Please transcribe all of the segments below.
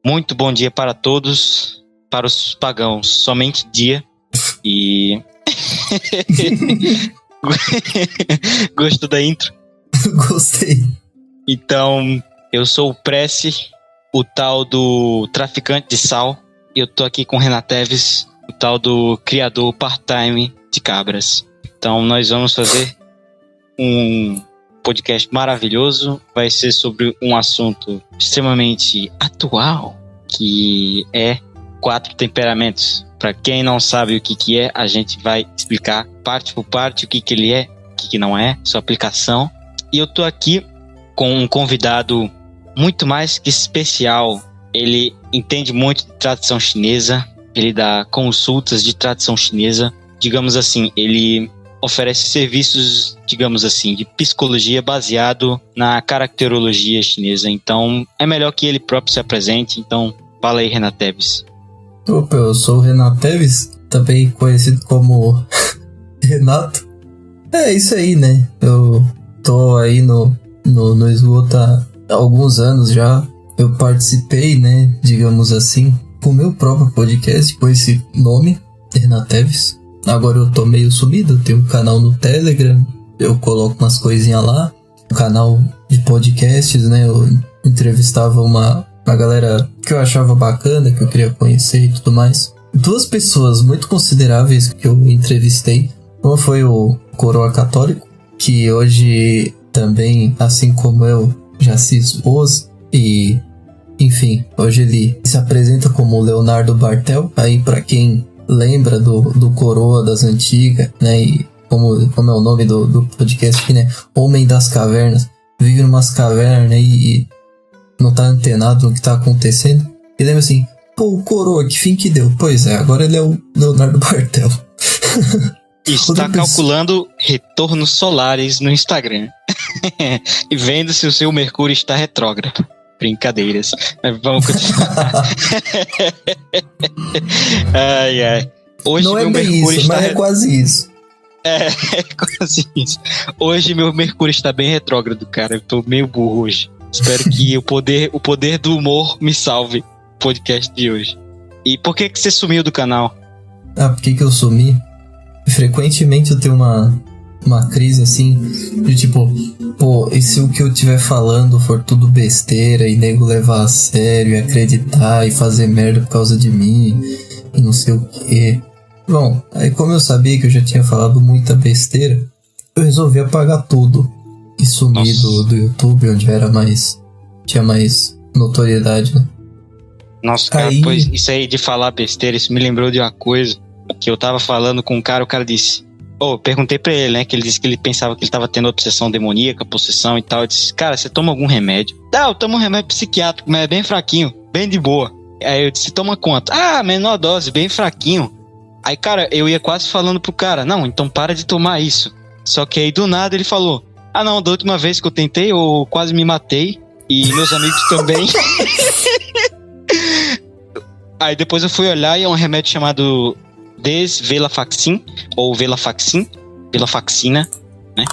Muito bom dia para todos, para os pagãos, somente dia. E... Gostou da intro? Gostei. Então, eu sou o Prece, o tal do traficante de sal. E eu tô aqui com o Renan Teves, o tal do criador part-time de cabras. Então, nós vamos fazer um podcast maravilhoso. Vai ser sobre um assunto extremamente atual, que é 4 temperamentos. Para quem não sabe o que é, a gente vai explicar parte por parte o que ele é, o que não é, sua aplicação. E eu tô aqui com um convidado muito mais que especial. Ele entende muito de tradição chinesa, ele dá consultas de tradição chinesa. Digamos assim, ele oferece serviços, digamos assim, de psicologia baseado na caracterologia chinesa. Então, é melhor que ele próprio se apresente. Então, fala aí, Renan Teves. Opa, eu sou o Renan Teves, também conhecido como Renato. É isso aí, né? Eu tô aí no esgoto há alguns anos já. Eu participei, né, digamos assim, com o meu próprio podcast, com esse nome, Renan Teves. Agora eu tô meio sumido, eu tenho um canal no Telegram, eu coloco umas coisinhas lá, um canal de podcasts, né, eu entrevistava uma galera que eu achava bacana, que eu queria conhecer e tudo mais. 2 pessoas muito consideráveis que eu entrevistei, uma foi o Coroa Católico, que hoje também, assim como eu, já se expôs e, enfim, hoje ele se apresenta como Leonardo Bartel, aí pra quem lembra do Coroa das antigas, né, e como é o nome do podcast aqui, né, Homem das Cavernas, vive numas cavernas e não tá antenado no que tá acontecendo, e lembra assim, pô, o Coroa, que fim que deu? Pois é, agora ele é o Leonardo Bartel. Está calculando retornos solares no Instagram e vendo se o seu Mercúrio está retrógrado. Brincadeiras. Vamos continuar. Ai. Hoje não meu é bem Mercúrio isso, mas é quase isso. É quase isso. Hoje meu Mercúrio está bem retrógrado, cara. Eu tô meio burro hoje. Espero que o poder do humor me salve no podcast de hoje. E por que você sumiu do canal? Por que eu sumi? Frequentemente eu tenho uma crise assim, de tipo, pô, e se o que eu estiver falando for tudo besteira e nego levar a sério e acreditar e fazer merda por causa de mim e não sei o quê. Bom, aí como eu sabia que eu já tinha falado muita besteira, eu resolvi apagar tudo e sumir do YouTube, onde tinha mais notoriedade, né? Nossa, cara, pois isso aí de falar besteira, isso me lembrou de uma coisa que eu tava falando com um cara, o cara disse... eu perguntei pra ele, né, que ele disse que ele pensava que ele tava tendo obsessão demoníaca, possessão e tal. Eu disse, cara, você toma algum remédio? Eu tomo um remédio psiquiátrico, mas é bem fraquinho, bem de boa. Aí eu disse, toma quanto? Menor dose, bem fraquinho. Aí, cara, eu ia quase falando pro cara, não, então para de tomar isso. Só que aí do nada ele falou, não, da última vez que eu tentei, eu quase me matei. E meus amigos também. Aí depois eu fui olhar e é um remédio chamado Desvenlafaxine, ou Venlafaxina, né?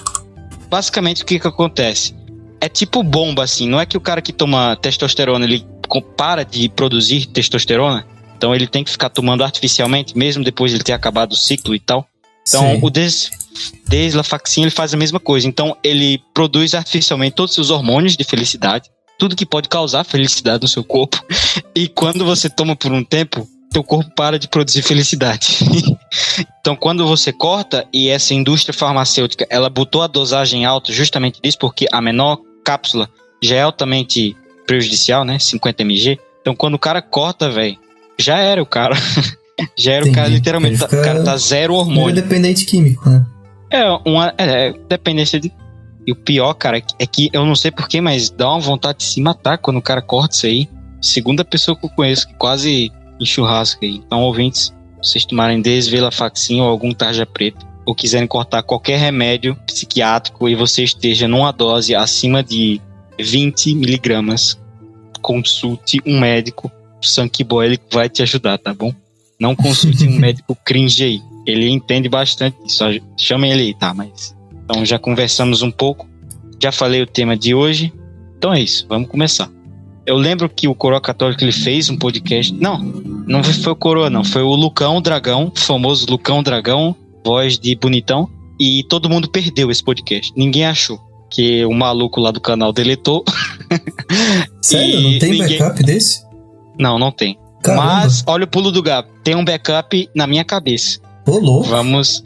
Basicamente o que acontece? É tipo bomba, assim, não é que o cara que toma testosterona, ele para de produzir testosterona, então ele tem que ficar tomando artificialmente, mesmo depois de ele ter acabado o ciclo e tal. Então sim. O Desvenlafaxina, ele faz a mesma coisa, então ele produz artificialmente todos os seus hormônios de felicidade, tudo que pode causar felicidade no seu corpo, e quando você toma por um tempo, teu corpo para de produzir felicidade. Então, quando você corta, e essa indústria farmacêutica, ela botou a dosagem alta justamente disso, porque a menor cápsula já é altamente prejudicial, né? 50 mg. Então, quando o cara corta, velho, já era o cara. Já era. Entendi. O cara, literalmente, o cara tá zero hormônio. É dependente químico, né? Dependência de... E o pior, cara, é que eu não sei porquê, mas dá uma vontade de se matar quando o cara corta isso aí. Segunda pessoa que eu conheço que quase... em churrasco aí. Então, ouvintes, vocês tomarem Desvenlafaxina ou algum tarja preta, ou quiserem cortar qualquer remédio psiquiátrico e você esteja numa dose acima de 20 miligramas, consulte um médico, o Sanky Boy, ele vai te ajudar, tá bom? Não consulte um médico cringe aí. Ele entende bastante disso. Chamem ele aí, tá? Mas... então, já conversamos um pouco. Já falei o tema de hoje. Então é isso, vamos começar. Eu lembro que o Coroa Católico ele fez um podcast. Não foi o Coroa, não. Foi o Lucão Dragão, o famoso Lucão Dragão, voz de bonitão. E todo mundo perdeu esse podcast. Ninguém achou. Que o maluco lá do canal deletou. Sério? Não tem backup desse? Não tem. Caramba. Mas, olha o pulo do gato. Tem um backup na minha cabeça. Ô, louco. Vamos...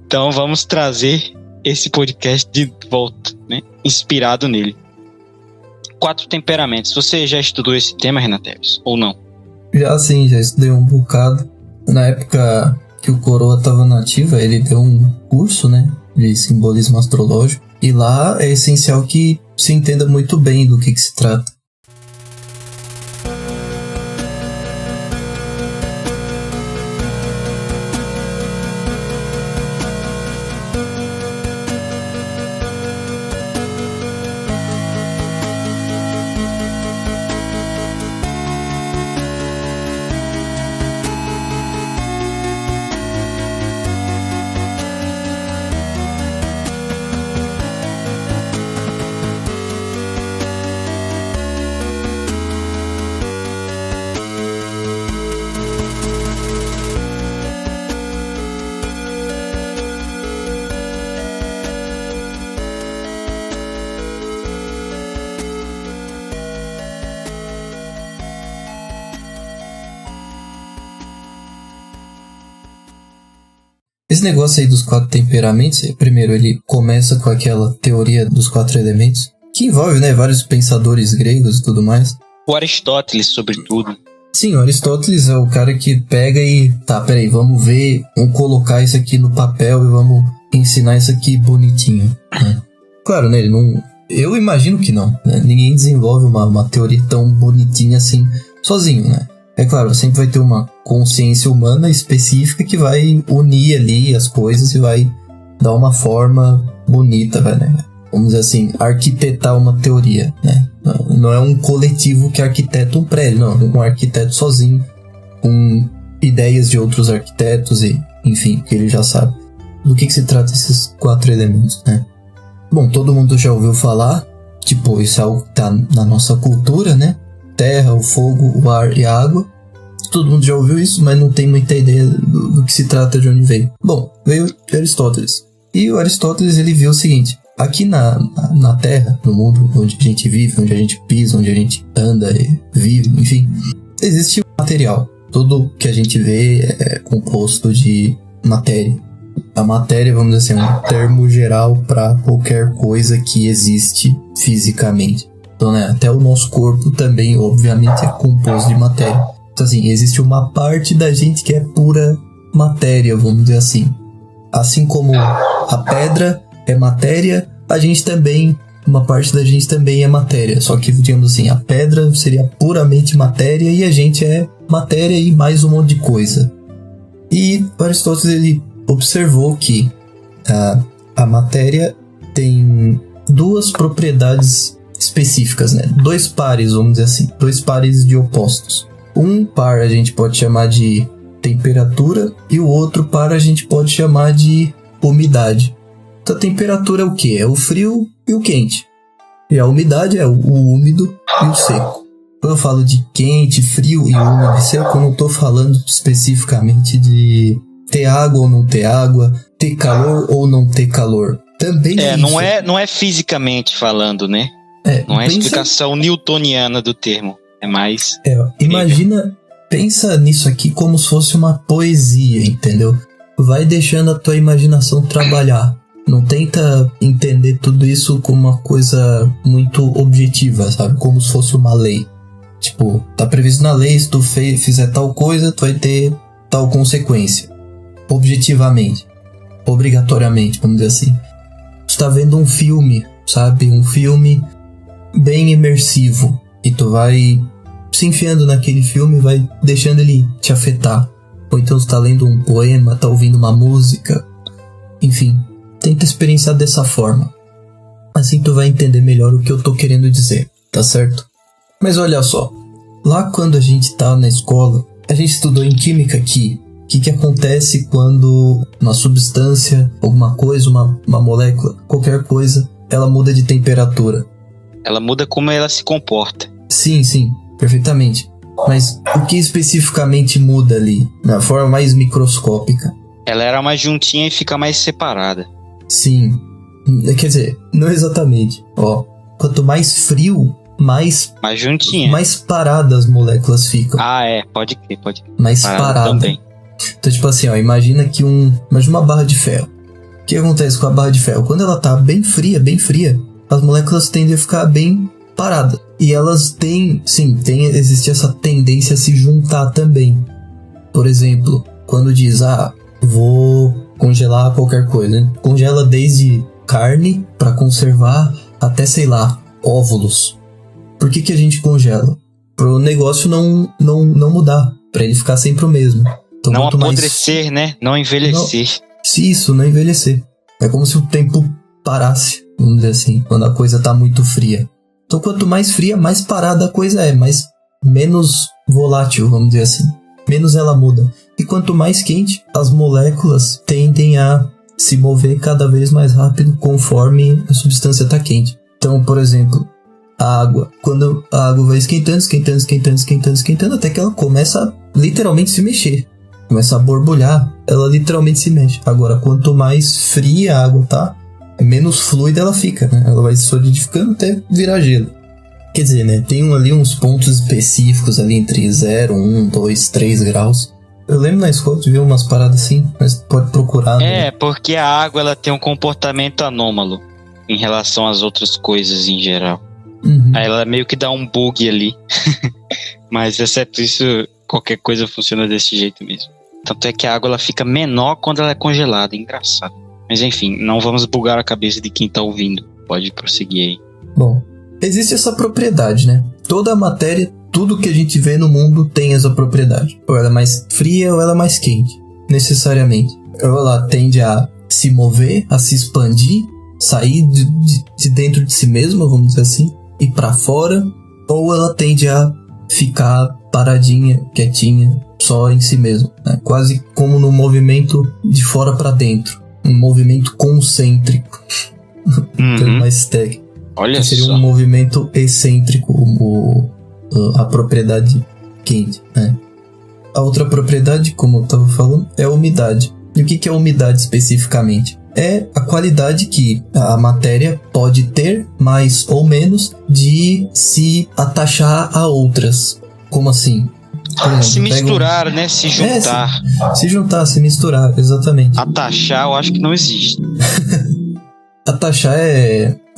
Então vamos trazer esse podcast de volta, né? Inspirado nele. 4 temperamentos. Você já estudou esse tema, Renateves? Ou não? Já sim, já estudei um bocado. Na época que o Coroa estava na ativa, ele deu um curso, né, de simbolismo astrológico. E lá é essencial que se entenda muito bem do que se trata. Esse negócio aí dos 4 temperamentos, primeiro ele começa com aquela teoria dos 4 elementos, que envolve, né, vários pensadores gregos e tudo mais. O Aristóteles, sobretudo. Sim, o Aristóteles é o cara que pega e... Tá, peraí, vamos ver, vamos colocar isso aqui no papel e vamos ensinar isso aqui bonitinho, né? Claro, né, ele não... Eu imagino que não, né? Ninguém desenvolve uma teoria tão bonitinha assim sozinho, né? É claro, sempre vai ter uma consciência humana específica que vai unir ali as coisas e vai dar uma forma bonita, né? Vamos dizer assim, arquitetar uma teoria, né? Não é um coletivo que arquiteta um prédio, não. É um arquiteto sozinho, com ideias de outros arquitetos e, enfim, que ele já sabe. Do que se trata esses 4 elementos, né? Bom, todo mundo já ouviu falar, tipo, isso é algo que tá na nossa cultura, né? Terra, o fogo, o ar e a água. Todo mundo já ouviu isso, mas não tem muita ideia do que se trata, de onde veio. Bom, veio de Aristóteles. E o Aristóteles, ele viu o seguinte: aqui na Terra, no mundo onde a gente vive, onde a gente pisa, onde a gente anda e vive, enfim, existe material. Tudo que a gente vê é composto de matéria. A matéria, vamos dizer assim, é um termo geral para qualquer coisa que existe fisicamente. Então, né, até o nosso corpo também, obviamente, é composto de matéria. Então, assim, existe uma parte da gente que é pura matéria, vamos dizer assim. Assim como a pedra é matéria, a gente também, uma parte da gente também é matéria. Só que, digamos assim, a pedra seria puramente matéria e a gente é matéria e mais um monte de coisa. E Aristóteles, ele observou que a matéria tem 2 propriedades específicas, né? 2 pares, vamos dizer assim, 2 pares de opostos. Um par a gente pode chamar de temperatura e o outro par a gente pode chamar de umidade. Então a temperatura é o quê? É o frio e o quente. E a umidade é o úmido e o seco. Quando eu falo de quente, frio e úmido e seco, eu não estou falando especificamente de ter água ou não ter água, ter calor ou não ter calor. Também é isso. Não é fisicamente falando, né? Não é a explicação newtoniana do termo. É mais... imagina, pensa nisso aqui como se fosse uma poesia, entendeu? Vai deixando a tua imaginação trabalhar. Não tenta entender tudo isso como uma coisa muito objetiva, sabe? Como se fosse uma lei. Tipo, tá previsto na lei, se tu fizer tal coisa, tu vai ter tal consequência. Objetivamente. Obrigatoriamente, vamos dizer assim. Tu tá vendo um filme, sabe? Um filme bem imersivo. E tu vai se enfiando naquele filme e vai deixando ele te afetar. Ou então tu tá lendo um poema, tá ouvindo uma música. Enfim, tenta experienciar dessa forma. Assim tu vai entender melhor o que eu tô querendo dizer, tá certo? Mas olha só, lá quando a gente tá na escola, a gente estudou em química que o que acontece quando uma substância, alguma coisa, uma molécula, qualquer coisa, ela muda de temperatura. Ela muda como ela se comporta. Sim, perfeitamente. Mas o que especificamente muda ali, na forma mais microscópica? Ela era mais juntinha e fica mais separada. Sim. Quer dizer, não exatamente. Ó, quanto mais frio, mais juntinha. Mais paradas as moléculas ficam. Ah, pode crer. Mais parada. Também. Então, tipo assim, ó, imagina uma barra de ferro. O que acontece com a barra de ferro? Quando ela tá bem fria, as moléculas tendem a ficar bem paradas. E elas existe essa tendência a se juntar também. Por exemplo, quando diz, vou congelar qualquer coisa, né? Congela desde carne para conservar até, sei lá, óvulos. Por que a gente congela? Pro negócio não mudar, para ele ficar sempre o mesmo. Então, não apodrecer, né? Não envelhecer. Não envelhecer. É como se o tempo parasse, vamos dizer assim, quando a coisa tá muito fria. Então, quanto mais fria, mais parada a coisa é, mas menos volátil, vamos dizer assim. Menos ela muda. E quanto mais quente, as moléculas tendem a se mover cada vez mais rápido conforme a substância tá quente. Então, por exemplo, a água. Quando a água vai esquentando, até que ela começa a literalmente se mexer. Começa a borbulhar, ela literalmente se mexe. Agora, quanto mais fria a água tá, menos fluida ela fica, né? Ela vai se solidificando até virar gelo. Quer dizer, né? Tem ali uns pontos específicos ali entre 0, 1, 2, 3 graus. Eu lembro na escola de ver umas paradas assim, mas pode procurar. Porque a água ela tem um comportamento anômalo em relação às outras coisas em geral. Uhum. Aí ela meio que dá um bug ali. Mas exceto isso, qualquer coisa funciona desse jeito mesmo. Tanto é que a água ela fica menor quando ela é congelada. Engraçado. Mas enfim, não vamos bugar a cabeça de quem tá ouvindo. Pode prosseguir aí. Bom, existe essa propriedade, né? Toda a matéria, tudo que a gente vê no mundo tem essa propriedade. Ou ela é mais fria ou ela é mais quente. Necessariamente. Ou ela tende a se mover, a se expandir, sair de dentro de si mesma, vamos dizer assim, ir pra fora. Ou ela tende a ficar paradinha, quietinha, só em si mesma, né? Quase como no movimento de fora para dentro, um movimento concêntrico. Mais técnico. Olha seria só. Um movimento excêntrico, a propriedade quente, né? A outra propriedade, como eu estava falando, é a umidade. E o que é a umidade especificamente? É a qualidade que a matéria pode ter, mais ou menos, de se atachar a outras. Como assim? Exemplo, se misturar, né? Se juntar. Se juntar, se misturar, exatamente. Atachar, eu acho que não existe. Atachar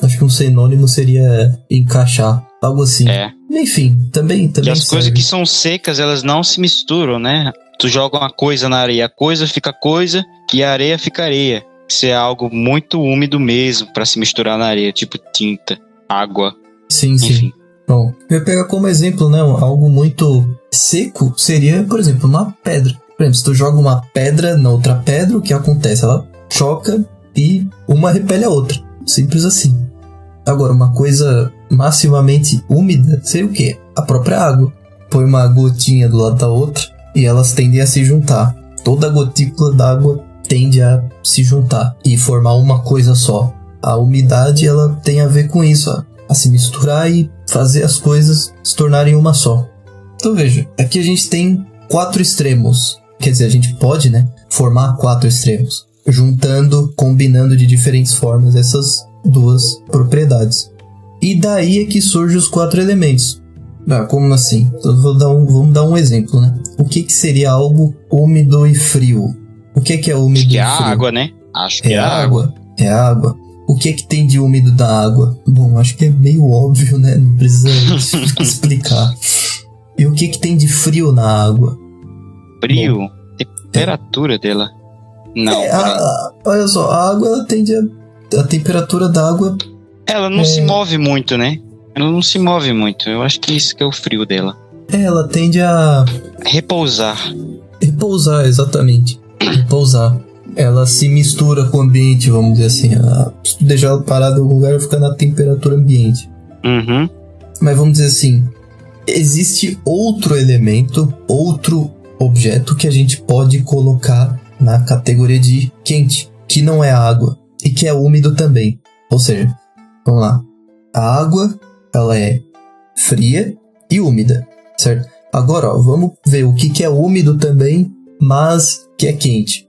acho que um sinônimo seria encaixar, algo assim. Enfim, também e as serve. coisas que são secas, elas não se misturam, né? Tu joga uma coisa na areia, a coisa fica coisa e a areia fica areia. Isso é algo muito úmido mesmo pra se misturar na areia, tipo tinta, água. Sim. Enfim. Bom, eu ia pegar como exemplo, né? Algo muito seco seria, por exemplo, uma pedra. Por exemplo, se tu joga uma pedra na outra pedra, o que acontece? Ela choca e uma repele a outra. Simples assim. Agora, uma coisa maximamente úmida seria o quê? A própria água. Põe uma gotinha do lado da outra e elas tendem a se juntar. Toda gotícula d'água tende a se juntar e formar uma coisa só. A umidade, ela tem a ver com isso, a se misturar e fazer as coisas se tornarem uma só. Então veja, aqui a gente tem 4 extremos. Quer dizer, a gente pode, né, formar 4 extremos, juntando, combinando de diferentes formas essas duas propriedades. E daí é que surgem os 4 elementos. Como assim? Então vamos dar um exemplo, né? O que seria algo úmido e frio? O que é úmido e frio? Acho que é água, né? Acho que é água. É água. O que tem de úmido da água? Bom, acho que é meio óbvio, né? Não precisa explicar. E o que tem de frio na água? Frio? Bom, temperatura dela. Não. Olha só, a água, ela tende a temperatura da água... Ela não se move muito, né? Ela não se move muito. Eu acho que isso que é o frio dela. Ela tende a... Repousar, exatamente. Repousar. Ela se mistura com o ambiente, vamos dizer assim. Se tu deixar ela parada em algum lugar, ela fica na temperatura ambiente. Uhum. Mas vamos dizer assim, existe outro elemento, outro objeto que a gente pode colocar na categoria de quente, que não é água e que é úmido também. Ou seja, vamos lá. A água ela é fria e úmida, certo? Agora, ó, vamos ver o que é úmido também, mas que é quente.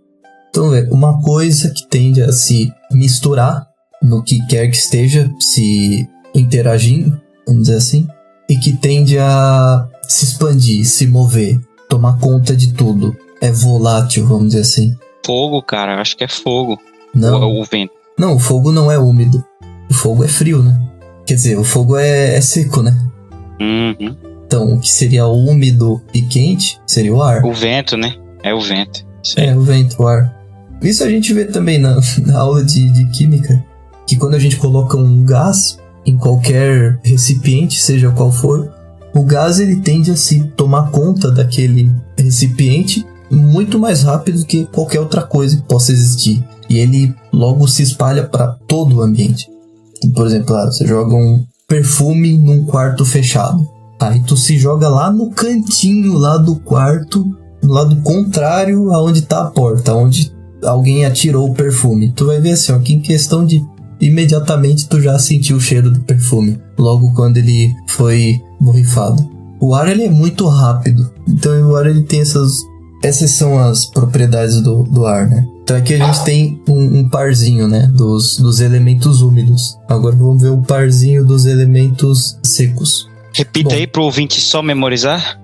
Então, uma coisa que tende a se misturar no que quer que esteja se interagindo, vamos dizer assim, e que tende a se expandir, se mover, tomar conta de tudo. É volátil, vamos dizer assim. Fogo, cara, acho que é fogo. Não. Ou o vento. Não, o fogo não é úmido. O fogo é frio, né? Quer dizer, o fogo é seco, né? Uhum. Então, o que seria úmido e quente seria o ar. O vento, né? É o vento. É, o vento, o ar. Isso a gente vê também na aula de química, que quando a gente coloca um gás em qualquer recipiente, seja qual for, o gás ele tende a se tomar conta daquele recipiente muito mais rápido que qualquer outra coisa que possa existir. E ele logo se espalha para todo o ambiente. Por exemplo, você joga um perfume num quarto fechado. Aí tu se joga lá no cantinho lá do quarto, no lado contrário aonde tá a porta, onde alguém atirou o perfume. Tu vai ver assim, ó, que em questão de imediatamente tu já sentiu o cheiro do perfume, logo quando ele foi borrifado. O ar ele é muito rápido, então o ar ele tem essas são as propriedades do ar, né? Então aqui a gente tem um parzinho, né, dos elementos úmidos. Agora vamos ver o parzinho dos elementos secos. Repita aí pro ouvinte só memorizar.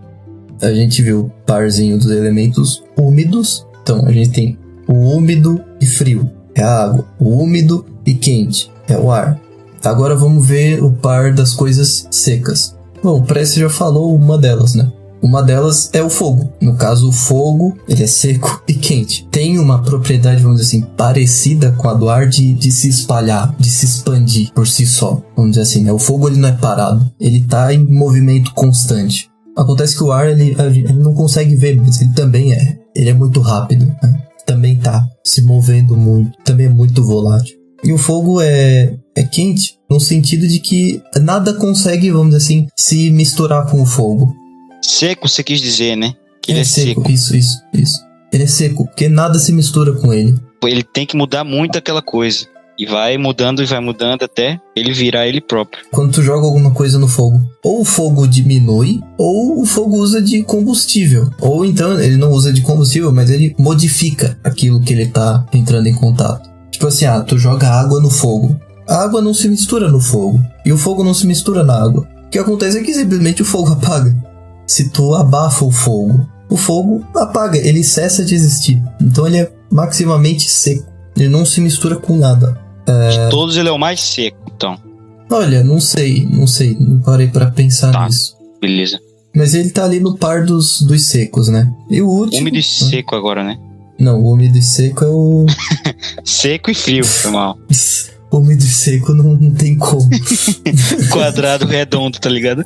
A gente viu o parzinho dos elementos úmidos. Então a gente tem o úmido e frio, é a água. O úmido e quente, é o ar. Agora vamos ver o par das coisas secas. Bom, o Prece já falou uma delas, né? Uma delas é o fogo. No caso, o fogo, ele é seco e quente. Tem uma propriedade, vamos dizer assim, parecida com a do ar de se espalhar, de se expandir por si só. Vamos dizer assim, né? O fogo, ele não é parado. Ele tá em movimento constante. Acontece que o ar, ele não consegue ver, mas ele também é. Ele é muito rápido, né? Também tá se movendo muito. Também é muito volátil. E o fogo é quente no sentido de que nada consegue, vamos dizer assim, se misturar com o fogo. Seco, você quis dizer, né? Que ele é seco. seco. Isso. Ele é seco, porque nada se mistura com ele. Ele tem que mudar muito aquela coisa. E vai mudando até ele virar ele próprio. Quando tu joga alguma coisa no fogo, ou o fogo diminui, ou o fogo usa de combustível. Ou então ele não usa de combustível, mas ele modifica aquilo que ele tá entrando em contato. Tipo assim, tu joga água no fogo. A água não se mistura no fogo. E o fogo não se mistura na água. O que acontece é que simplesmente o fogo apaga. Se tu abafa o fogo apaga, ele cessa de existir. Então ele é maximamente seco. Ele não se mistura com nada. De todos ele é o mais seco, então. Olha, não sei. Não parei pra pensar nisso. Beleza. Mas ele tá ali no par dos secos, né? E o último... Úmido e seco agora, né? Não, o úmido e seco é o... Seco e frio, foi mal. Úmido e seco não tem como. Quadrado redondo, tá ligado?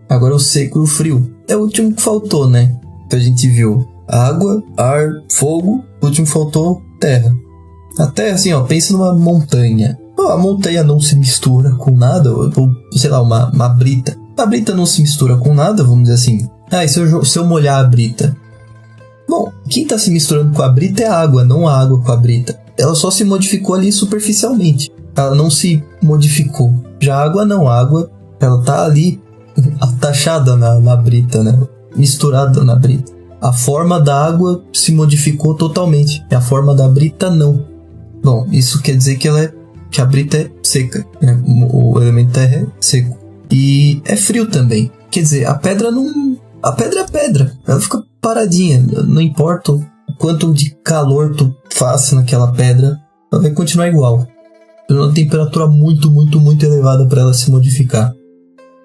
Agora o seco e o frio. É o último que faltou, né? Então a gente viu água, ar, fogo. O último faltou terra. A terra, assim, ó, pensa numa montanha. A montanha não se mistura com nada. Ou sei lá, uma brita. A brita não se mistura com nada, vamos dizer assim. E se eu molhar a brita? Bom, quem tá se misturando com a brita é a água, não a água com a brita. Ela só se modificou ali superficialmente. Ela não se modificou. Já a água não. A água, ela tá ali atachada na brita, né? Misturada na brita. A forma da água se modificou totalmente. E a forma da brita não. Bom, isso quer dizer que a brita é seca, né? O elemento terra é seco. E é frio também. Quer dizer, a pedra não... A pedra é pedra. Ela fica paradinha. Não importa o quanto de calor tu faça naquela pedra, ela vai continuar igual. Uma temperatura muito, muito, muito elevada para ela se modificar.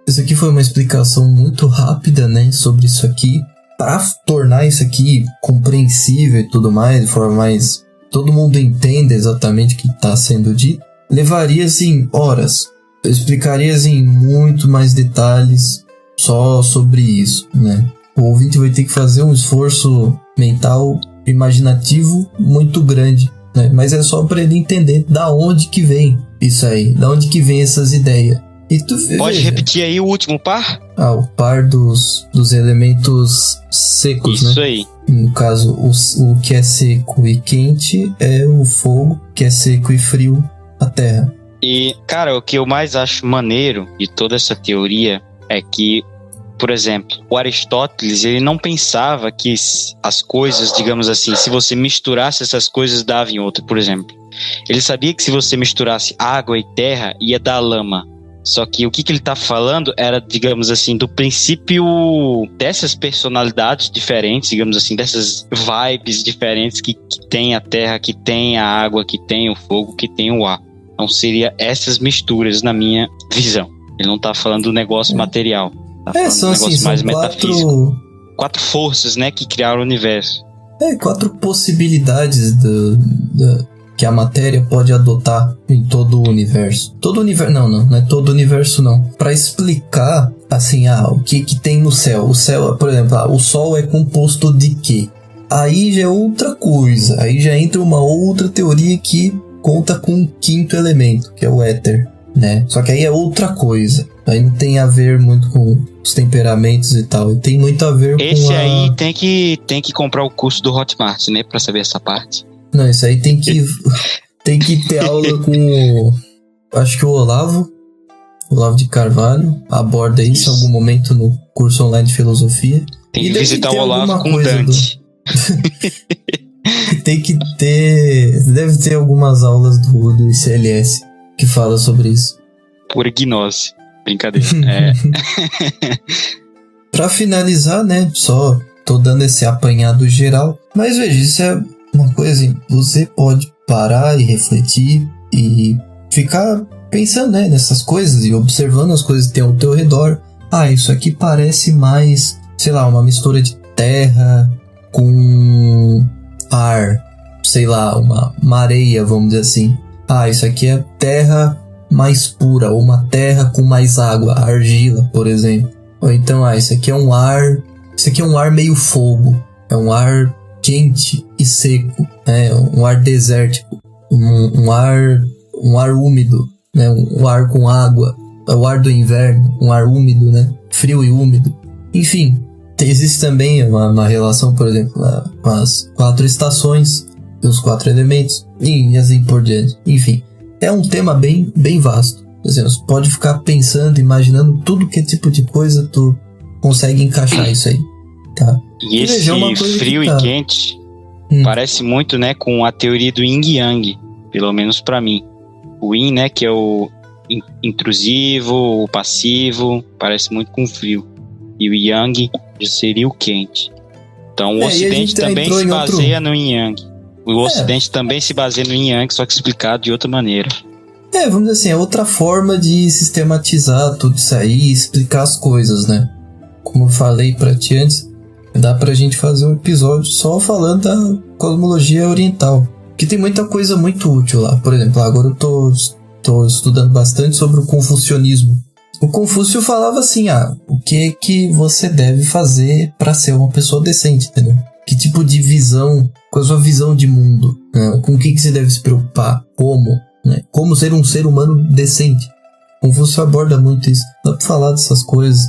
Isso aqui foi uma explicação muito rápida, né, sobre isso aqui. Para tornar isso aqui compreensível e tudo mais, de forma mais... todo mundo entenda exatamente o que está sendo dito, levaria, assim, horas. Eu explicaria, assim, muito mais detalhes só sobre isso, né? O ouvinte vai ter que fazer um esforço mental, imaginativo muito grande, né? Mas é só para ele entender da onde que vem isso aí, da onde que vem essas ideias. E tu pode repetir aí o último par? O par dos elementos secos, isso, né? Aí. No caso, o que é seco e quente é o fogo, que é seco e frio, a terra. E, cara, o que eu mais acho maneiro de toda essa teoria é que, por exemplo, o Aristóteles, ele não pensava que as coisas, digamos assim, se você misturasse essas coisas, dava em outra, por exemplo. Ele sabia que se você misturasse água e terra, ia dar lama. Só que o que ele tá falando era, digamos assim, do princípio dessas personalidades diferentes, digamos assim, dessas vibes diferentes que tem a terra, que tem a água, que tem o fogo, que tem o ar. Então seria essas misturas na minha visão. Ele não tá falando do negócio material. Tá falando são do negócio assim, mais são metafísico. 4 forças, né, que criaram o universo. 4 possibilidades que a matéria pode adotar em todo o universo. Todo o universo... Não é todo o universo, não. Pra explicar, assim, o que tem no céu. O céu, por exemplo, o Sol é composto de quê? Aí já é outra coisa. Aí já entra uma outra teoria que conta com um 5º elemento, que é o éter, né? Só que aí é outra coisa. Aí não tem a ver muito com os temperamentos e tal. E tem muito a ver com esse aí tem que comprar o curso do Hotmart, né? Pra saber essa parte. Não, isso aí tem que ter aula com acho que o Olavo de Carvalho aborda isso em algum momento no curso online de filosofia. Tem que visitar o Olavo com Dante. Tem que ter... Deve ter algumas aulas do ICLS que fala sobre isso. Pura gnose. Brincadeira. Pra finalizar, né? Só tô dando esse apanhado geral. Mas veja, isso é uma coisa, você pode parar e refletir e ficar pensando, né, nessas coisas e observando as coisas que tem ao teu redor. Isso aqui parece mais, sei lá, uma mistura de terra com ar, sei lá, uma areia, vamos dizer assim. Isso aqui é terra mais pura, ou uma terra com mais água, argila, por exemplo. Ou então, isso aqui é um ar meio fogo, é um ar quente e seco, né? Um ar desértico, um ar úmido, né? Um ar com água, o ar do inverno, um ar úmido, né? Frio e úmido. Enfim, existe também uma relação, por exemplo, com as 4 estações e os 4 elementos, e assim por diante. Enfim, é um tema bem, bem vasto. Assim, você pode ficar pensando, imaginando tudo que tipo de coisa tu consegue encaixar isso aí, tá? E esse frio e quente parece muito, né, com a teoria do Yin e Yang, pelo menos pra mim. O Yin, né, que é o intrusivo, o passivo, parece muito com o frio. E o Yang seria o quente. Então o Ocidente também se baseia no Yin Yang. O Ocidente também se baseia no Yin Yang, só que explicado de outra maneira. Vamos dizer assim, é outra forma de sistematizar tudo isso aí e explicar as coisas, né? Como eu falei pra ti antes, dá pra gente fazer um episódio só falando da cosmologia oriental, que tem muita coisa muito útil lá. Por exemplo, agora eu tô estudando bastante sobre o confucionismo. O Confúcio falava assim, o que você deve fazer pra ser uma pessoa decente, entendeu? Que tipo de visão, qual a sua visão de mundo, né? Com o que você deve se preocupar, como, né? Como ser um ser humano decente. Confúcio aborda muito isso, dá pra falar dessas coisas.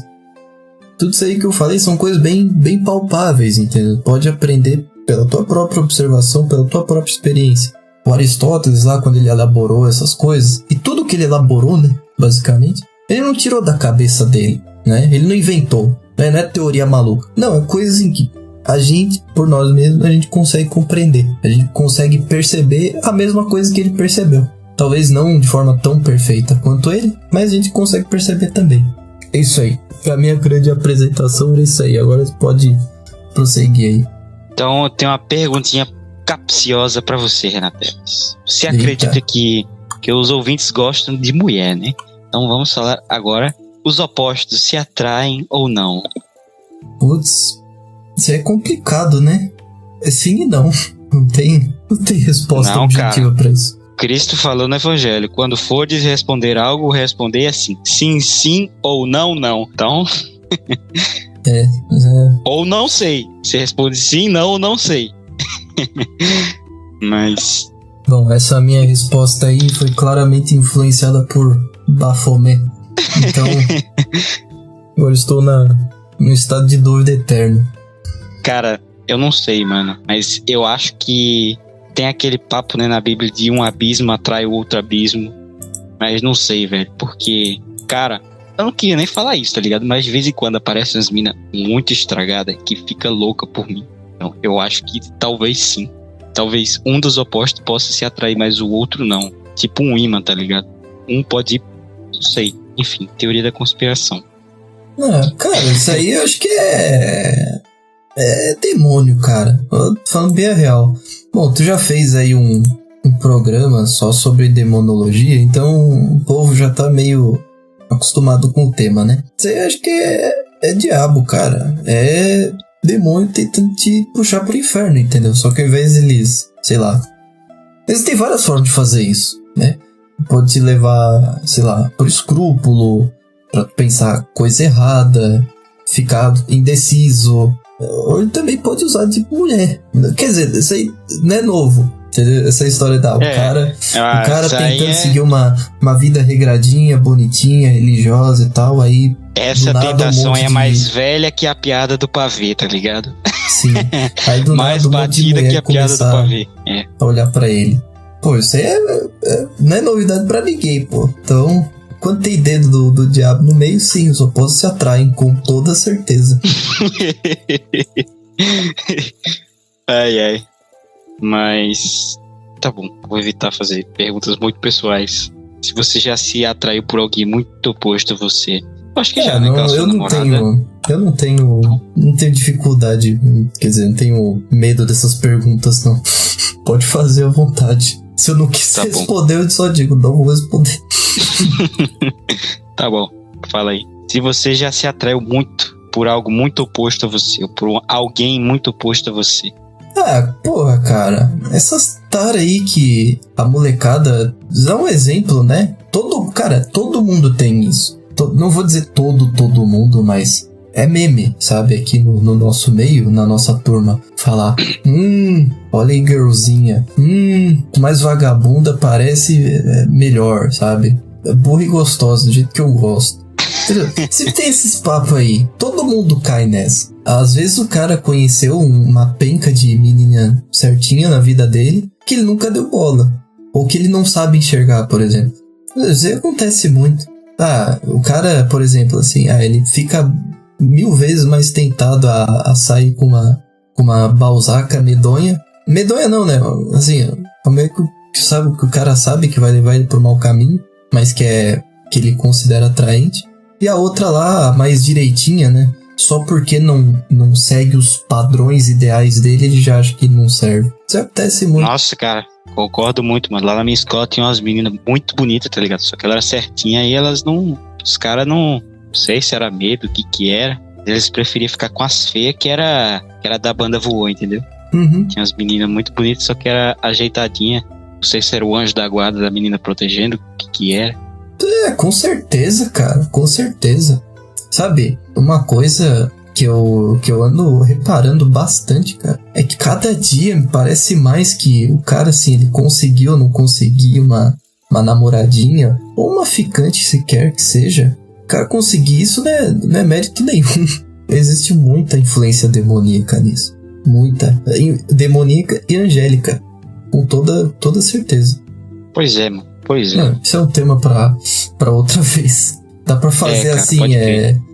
Tudo isso aí que eu falei são coisas bem, bem palpáveis, entendeu? Pode aprender pela tua própria observação, pela tua própria experiência. O Aristóteles lá, quando ele elaborou essas coisas, e tudo que ele elaborou, né, basicamente, ele não tirou da cabeça dele, né? Ele não inventou, né? Não é teoria maluca. Não, é coisa em que a gente, por nós mesmos, a gente consegue compreender. A gente consegue perceber a mesma coisa que ele percebeu. Talvez não de forma tão perfeita quanto ele, mas a gente consegue perceber também. É isso aí. A minha grande apresentação era isso aí. Agora você pode prosseguir aí. Então eu tenho uma perguntinha capciosa pra você, Renato. Você acredita que os ouvintes gostam de mulher, né? Então vamos falar agora. Os opostos se atraem ou não? Putz, isso é complicado, né? É sim e não. Não tem resposta objetiva pra isso. Cristo falou no Evangelho: quando fordes responder algo, respondei assim: sim, sim, ou não, não. Então. Ou não sei. Você responde sim, não ou não sei. Mas. Bom, essa minha resposta aí foi claramente influenciada por Baphomet. Então. Agora estou no estado de dúvida eterno. Cara, eu não sei, mano. Mas eu acho que tem aquele papo, né, na Bíblia de um abismo atrai o outro abismo. Mas não sei, velho, porque, cara, eu não queria nem falar isso, tá ligado? Mas de vez em quando aparecem umas minas muito estragadas que fica louca por mim. Então, eu acho que talvez sim. Talvez um dos opostos possa se atrair, mas o outro não. Tipo um imã, tá ligado? Um pode, não sei, enfim, teoria da conspiração. Ah, cara, isso aí eu acho que é demônio, cara. Falando bem a real. Bom, tu já fez aí um programa só sobre demonologia, então o povo já tá meio acostumado com o tema, né? Isso aí eu acho que é diabo, cara. É demônio tentando te puxar pro inferno, entendeu? Só que ao invés deles, sei lá, eles têm várias formas de fazer isso, né? Pode te levar, sei lá, por escrúpulo, pra pensar coisa errada, ficar indeciso. Ou ele também pode usar de mulher. Quer dizer, isso aí não é novo. Entendeu? Essa história o cara tentando seguir uma vida regradinha, bonitinha, religiosa e tal, aí... Essa tentação é mais velha que a piada do pavê, tá ligado? Sim. Aí do mais nada, batida que a piada do pavê. A olhar pra ele. Pô, isso aí não é novidade pra ninguém, pô. Então, quando tem dedo do diabo no meio, sim, os opostos se atraem, com toda certeza. Ai. Mas tá bom, vou evitar fazer perguntas muito pessoais. Se você já se atraiu por alguém muito oposto a você, acho que já, né? Eu não tenho dificuldade, quer dizer, não tenho medo dessas perguntas, não. Pode fazer à vontade. Se eu não quiser responder, eu só digo, não vou responder. Tá bom, fala aí. Se você já se atraiu muito por algo muito oposto a você, ou por alguém muito oposto a você. Ah, porra, cara, essas taras aí que a molecada dá um exemplo, né? Todo mundo tem isso. Não vou dizer todo mundo, mas é meme, sabe? Aqui no nosso meio, na nossa turma, falar, olha aí, girlzinha, mais vagabunda parece melhor, sabe? Burra e gostosa, do jeito que eu gosto. Se tem esses papos aí, todo mundo cai nessa. Às vezes o cara conheceu uma penca de menina certinha na vida dele, que ele nunca deu bola. Ou que ele não sabe enxergar, por exemplo. Isso aí acontece muito. O cara, por exemplo, assim, ele fica 1000 vezes mais tentado a sair com uma balzaca medonha. Medonha não, né? Assim, meio que sabe que o cara sabe que vai levar ele pro mau caminho, mas que ele considera atraente. E a outra lá, mais direitinha, né? Só porque não segue os padrões ideais dele, ele já acha que não serve. Isso acontece muito. Nossa, cara, concordo muito, mano. Lá na minha escola tinha umas meninas muito bonitas, tá ligado? Só que ela era certinha e elas não... Os caras não sei se era medo, o que era. Eles preferiam ficar com as feias que era da banda Voou, entendeu? Uhum. Tinha umas meninas muito bonitas, só que era ajeitadinha. Não sei se era o anjo da guarda da menina protegendo, o que era. Com certeza, cara, com certeza. Sabe, uma coisa que eu ando reparando bastante, cara, é que cada dia me parece mais que o cara, assim, ele conseguiu ou não conseguiu uma namoradinha, ou uma ficante sequer que seja. O cara conseguir isso não é mérito nenhum. Existe muita influência demoníaca nisso. Muita. Demoníaca e angélica. Com toda certeza. Pois é, mano. Pois é. Isso é um tema pra outra vez. Dá pra fazer cara, assim,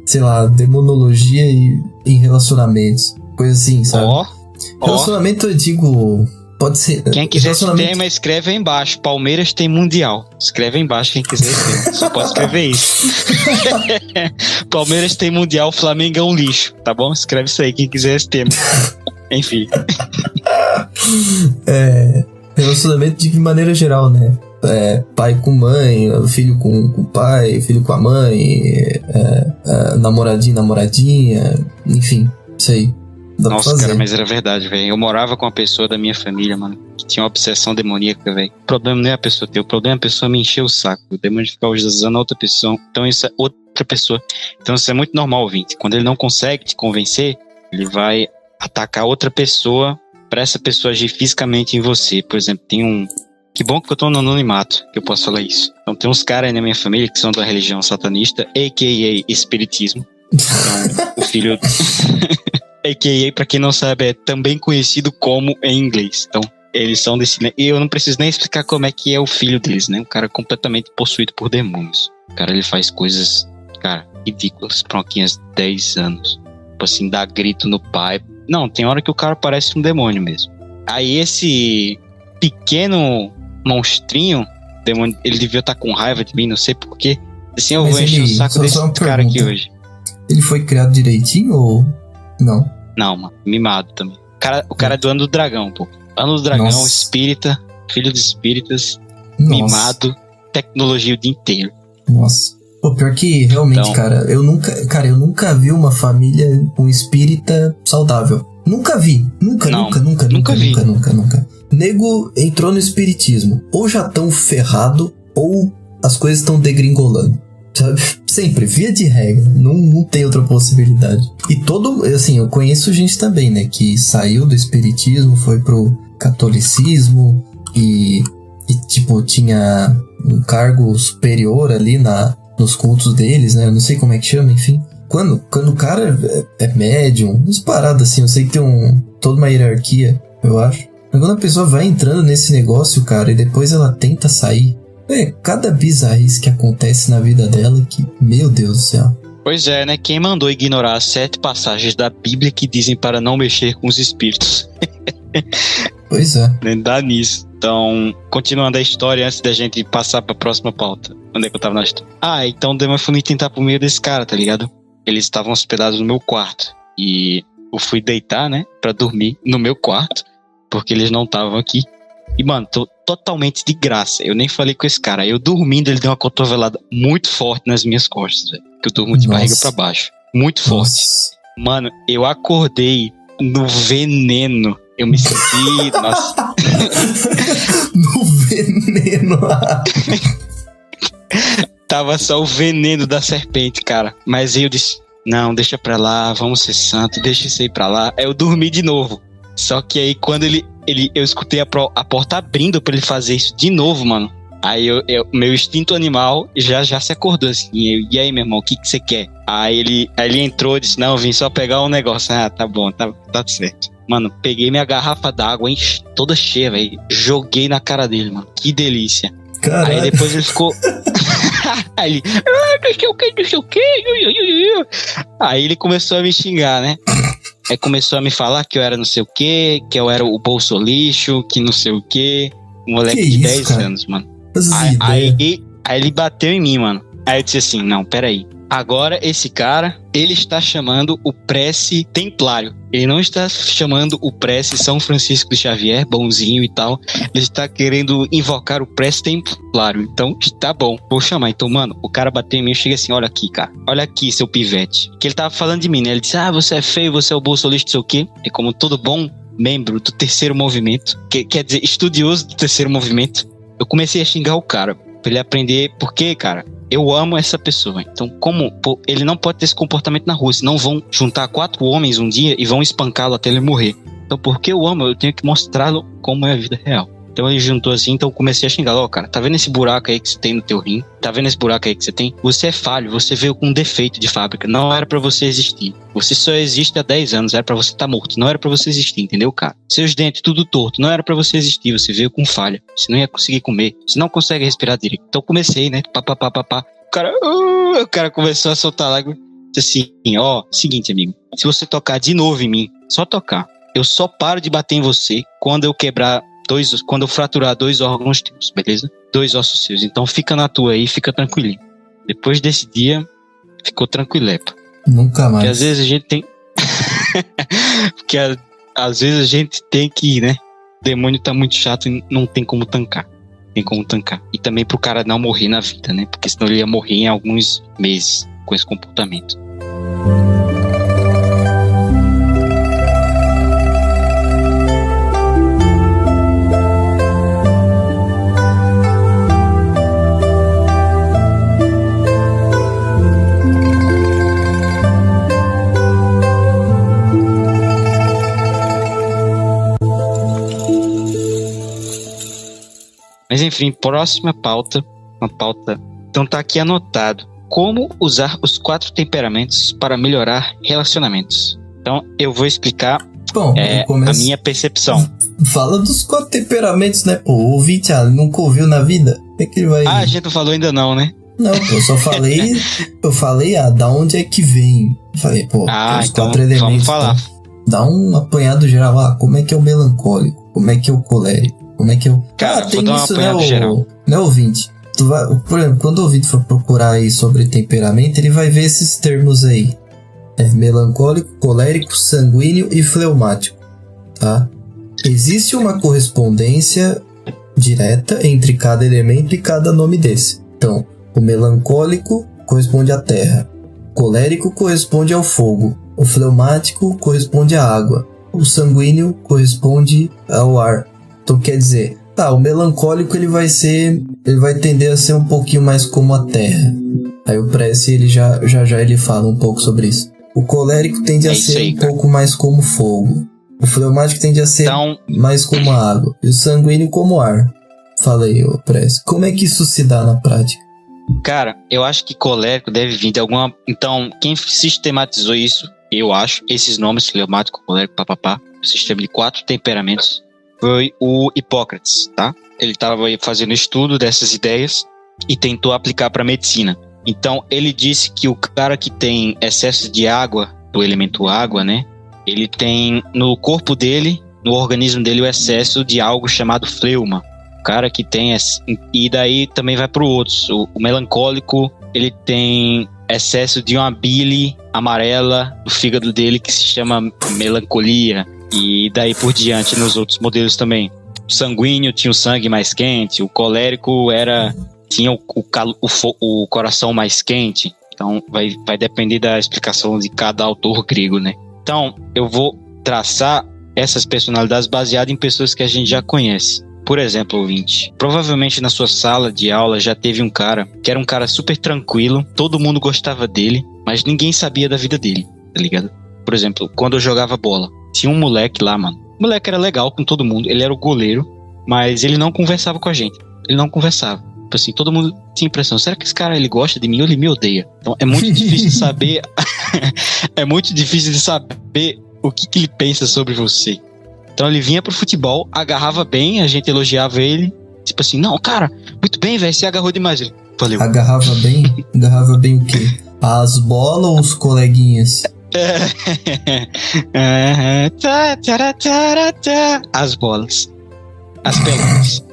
sei lá, demonologia em relacionamentos. Coisa assim, sabe? Relacionamento, eu digo, pode ser... Quem quiser esse tema, escreve aí embaixo. Palmeiras tem Mundial. Escreve aí embaixo quem quiser esse tema. Só pode escrever isso. Palmeiras tem Mundial, Flamengo é um lixo. Tá bom? Escreve isso aí, quem quiser esse tema. Enfim. Relacionamento de maneira geral, né? Pai com mãe, filho com o pai, filho com a mãe, namoradinha, enfim, isso aí. Nossa, cara, mas era verdade, velho. Eu morava com uma pessoa da minha família, mano, que tinha uma obsessão demoníaca, velho. O problema não é a pessoa ter, o problema é a pessoa me encher o saco. O demônio de ficar usando outra pessoa. Então isso é outra pessoa. Então isso é muito normal, ouvinte. Quando ele não consegue te convencer, ele vai atacar outra pessoa pra essa pessoa agir fisicamente em você. Por exemplo, tem um... Que bom que eu tô no anonimato, que eu posso falar isso. Então tem uns caras aí na minha família que são da religião satanista, a.k.a. espiritismo. Então, o filho... a.k.a. pra quem não sabe, é também conhecido como em inglês. Então, Eles são desse... E eu não preciso nem explicar como é que é o filho deles, né? Um cara completamente possuído por demônios. O cara, ele faz coisas, cara, ridículas pra uma criança de 10 anos. Tipo assim, dá grito no pai. Não, tem hora que o cara parece um demônio mesmo. Aí esse pequeno monstrinho, demônio, ele devia estar com raiva de mim, não sei porquê. Assim, eu vou encher o saco desse cara aqui hoje. Ele foi criado direitinho ou não? Não, mano, mimado também. O cara é do Ano do Dragão, pô. Ano do Dragão, Nossa. espírita, filho dos espíritas, Nossa. mimado, tecnologia o dia inteiro. Nossa. Pô, pior que realmente, Então, cara, eu nunca vi uma família com espírita saudável. Nunca vi. Nunca vi. Nego entrou no espiritismo. Ou já tão ferrado, ou as coisas estão degringolando. Sabe? Sempre, via de regra. Não tem outra possibilidade. E assim, eu conheço gente também, né? Que saiu do espiritismo, foi pro catolicismo e tipo, tinha um cargo superior ali nos cultos deles, né? Eu não sei como é que chama, enfim. Quando o cara é médium, umas paradas assim, eu sei que tem toda uma hierarquia, eu acho. Mas quando a pessoa vai entrando nesse negócio, cara, e depois ela tenta sair, cada bizarrice que acontece na vida dela que, meu Deus do céu. Pois é, né? Quem mandou ignorar as 7 passagens da Bíblia que dizem para não mexer com os espíritos? Pois é. Nem dá nisso. Então, continuando a história antes da gente passar pra próxima pauta. Onde é que eu tava na história? Então o demônio foi me tentar por meio desse cara, tá ligado? Eles estavam hospedados no meu quarto. E eu fui deitar, né? Pra dormir no meu quarto. Porque eles não estavam aqui. E, mano, tô totalmente de graça. Eu nem falei com esse cara. Aí eu dormindo, ele deu uma cotovelada muito forte nas minhas costas, velho. Que eu durmo de barriga pra baixo. Muito forte. Nossa. Mano, eu acordei no veneno. Eu me senti... Nossa. No veneno. Tava só o veneno da serpente, cara. Mas aí eu disse, não, deixa pra lá, vamos ser santos, deixa isso aí pra lá. Aí eu dormi de novo. Só que aí quando eu escutei a porta abrindo pra ele fazer isso de novo, mano. Aí meu instinto animal já se acordou assim. E aí, meu irmão, o que você quer? Aí ele entrou e disse, não, eu vim só pegar um negócio. Ah, tá bom, tá certo. Mano, peguei minha garrafa d'água, toda cheia, velho. Joguei na cara dele, mano. Que delícia. Caralho. Aí depois ele ficou... Aí ele... não sei o que. Aí ele começou a me xingar, né? Aí começou a me falar que eu era não sei o que eu era o bolso lixo, que não sei o que. Um moleque Que de isso, 10 cara? anos, mano. Aí, Aí ele bateu em mim, mano. Aí eu disse assim, não, peraí. Agora esse cara, ele está chamando o Prece Templário. Ele não está chamando o Prece São Francisco de Xavier, bonzinho e tal. Ele está querendo invocar o Prece Templário. Então, tá bom, vou chamar. Então, mano, o cara bateu em mim, eu cheguei assim, olha aqui, cara. Olha aqui, seu pivete. Que ele tava falando de mim, né? Ele disse, você é feio, você é o bolsolista, não sei o quê. E como todo bom membro do terceiro movimento, quer dizer, estudioso do terceiro movimento, eu comecei a xingar o cara. Pra ele aprender, porque, cara, eu amo essa pessoa. Então, ele não pode ter esse comportamento na rua, senão vão juntar 4 homens um dia e vão espancá-lo até ele morrer. Então, porque eu amo, eu tenho que mostrá-lo como é a vida real. Então ele juntou assim, então eu comecei a xingar, cara, tá vendo esse buraco aí que você tem no teu rim? Tá vendo esse buraco aí que você tem? Você é falho, você veio com um defeito de fábrica, não era pra você existir. Você só existe há 10 anos, era pra você estar morto, não era pra você existir, entendeu, cara? Seus dentes tudo torto, não era pra você existir, você veio com falha, você não ia conseguir comer, você não consegue respirar direito. Então eu comecei, né, o cara começou a soltar lágrimas, disse assim, seguinte, amigo, se você tocar de novo em mim, só tocar, eu só paro de bater em você quando eu fraturar 2 órgãos teus, beleza? 2 ossos seus. Então fica na tua aí, fica tranquilinho. Depois desse dia, ficou tranquilepa. Nunca mais. Porque às vezes a gente tem... Porque às vezes a gente tem que, né? O demônio tá muito chato e não tem como tancar. E também pro cara não morrer na vida, né? Porque senão ele ia morrer em alguns meses com esse comportamento. Mas enfim, próxima pauta. Uma pauta. Então tá aqui anotado. Como usar os 4 temperamentos para melhorar relacionamentos. Então eu vou explicar Bom, a minha percepção. Fala dos 4 temperamentos, né, pô? O ouvinte nunca ouviu na vida. Como é que ele vai... A gente não falou ainda não, né? Não, pô, eu só falei... da onde é que vem? Eu falei, pô, os então 4 elementos... vamos falar. Tá? Dá um apanhado geral. Como é que é o melancólico? Como é que é o colérico? Como é que é o... Cara, tem vou dar um apanhado geral. Né, ouvinte? Por exemplo, quando o ouvinte for procurar aí sobre temperamento, ele vai ver esses termos aí. Melancólico, colérico, sanguíneo e fleumático, tá? Existe uma correspondência direta entre cada elemento e cada nome desse. Então, o melancólico corresponde à terra, o colérico corresponde ao fogo, o fleumático corresponde à água, o sanguíneo corresponde ao ar. Então, quer dizer, o melancólico ele vai tender a ser um pouquinho mais como a terra. Aí o Prece, ele já ele fala um pouco sobre isso. O colérico tende a ser um pouco mais como fogo. O fleumático tende a ser mais como a água. E o sanguíneo como ar. Fala aí, ô Prece. Como é que isso se dá na prática? Cara, eu acho que colérico deve vir de alguma... Então, quem sistematizou isso, eu acho, esses nomes, fleumático, colérico, papapá, o sistema de 4 temperamentos, foi o Hipócrates, tá? Ele estava fazendo estudo dessas ideias e tentou aplicar para medicina. Então, ele disse que o cara que tem excesso de água, do elemento água, né? Ele tem no corpo dele, no organismo dele, o excesso de algo chamado fleuma. O cara que tem... E daí também vai para o outros. O melancólico, ele tem excesso de uma bile amarela no fígado dele que se chama melancolia. E daí por diante nos outros modelos também. O sanguíneo tinha o sangue mais quente. O colérico tinha o coração mais quente. Então vai depender da explicação de cada autor grego, né? Então eu vou traçar essas personalidades baseadas em pessoas que a gente já conhece. Por exemplo, ouvinte, provavelmente na sua sala de aula já teve um cara que era um cara super tranquilo, todo mundo gostava dele, mas ninguém sabia da vida dele, tá ligado? Por exemplo, quando eu jogava bola, tinha um moleque lá, mano. O moleque era legal com todo mundo, ele era o goleiro, mas ele não conversava com a gente. Ele não conversava. Tipo assim, todo mundo tinha impressão, será que esse cara ele gosta de mim ou ele me odeia? Então é muito difícil de saber. É muito difícil de saber o que ele pensa sobre você. Então ele vinha pro futebol, agarrava bem, a gente elogiava ele. Tipo assim, não, cara, muito bem, velho, você agarrou demais. Ele, valeu. Agarrava bem o quê? As bolas ou os coleguinhas? As bolas. As pelotas.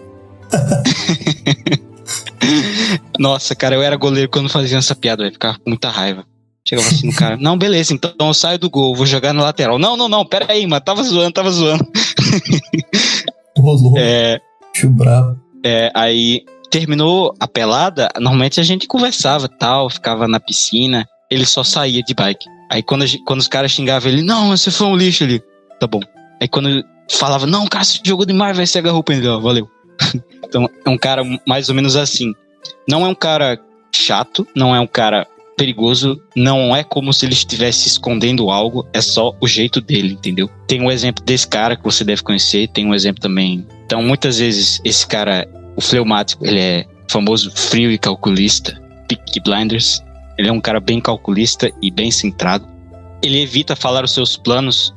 Nossa, cara, eu era goleiro quando fazia essa piada, eu ficava com muita raiva. Chegava assim no cara, não, beleza, então eu saio do gol, vou jogar na lateral. Não, pera aí, mano, tava zoando. Rolou. Bravo. Aí terminou a pelada, normalmente a gente conversava tal, ficava na piscina, ele só saía de bike. Aí quando os caras xingavam ele, não, você foi um lixo ali. Tá bom. Aí quando falava, não, cara, você jogou demais, vai ser agarrou pra ele, ó, valeu. Então é um cara mais ou menos assim. Não é um cara chato, não é um cara perigoso, não é como se ele estivesse escondendo algo, é só o jeito dele, entendeu? Tem um exemplo desse cara que você deve conhecer, tem um exemplo também. Então muitas vezes esse cara, o fleumático, ele é famoso frio e calculista, Peaky Blinders. Ele é um cara bem calculista e bem centrado. Ele evita falar os seus planos,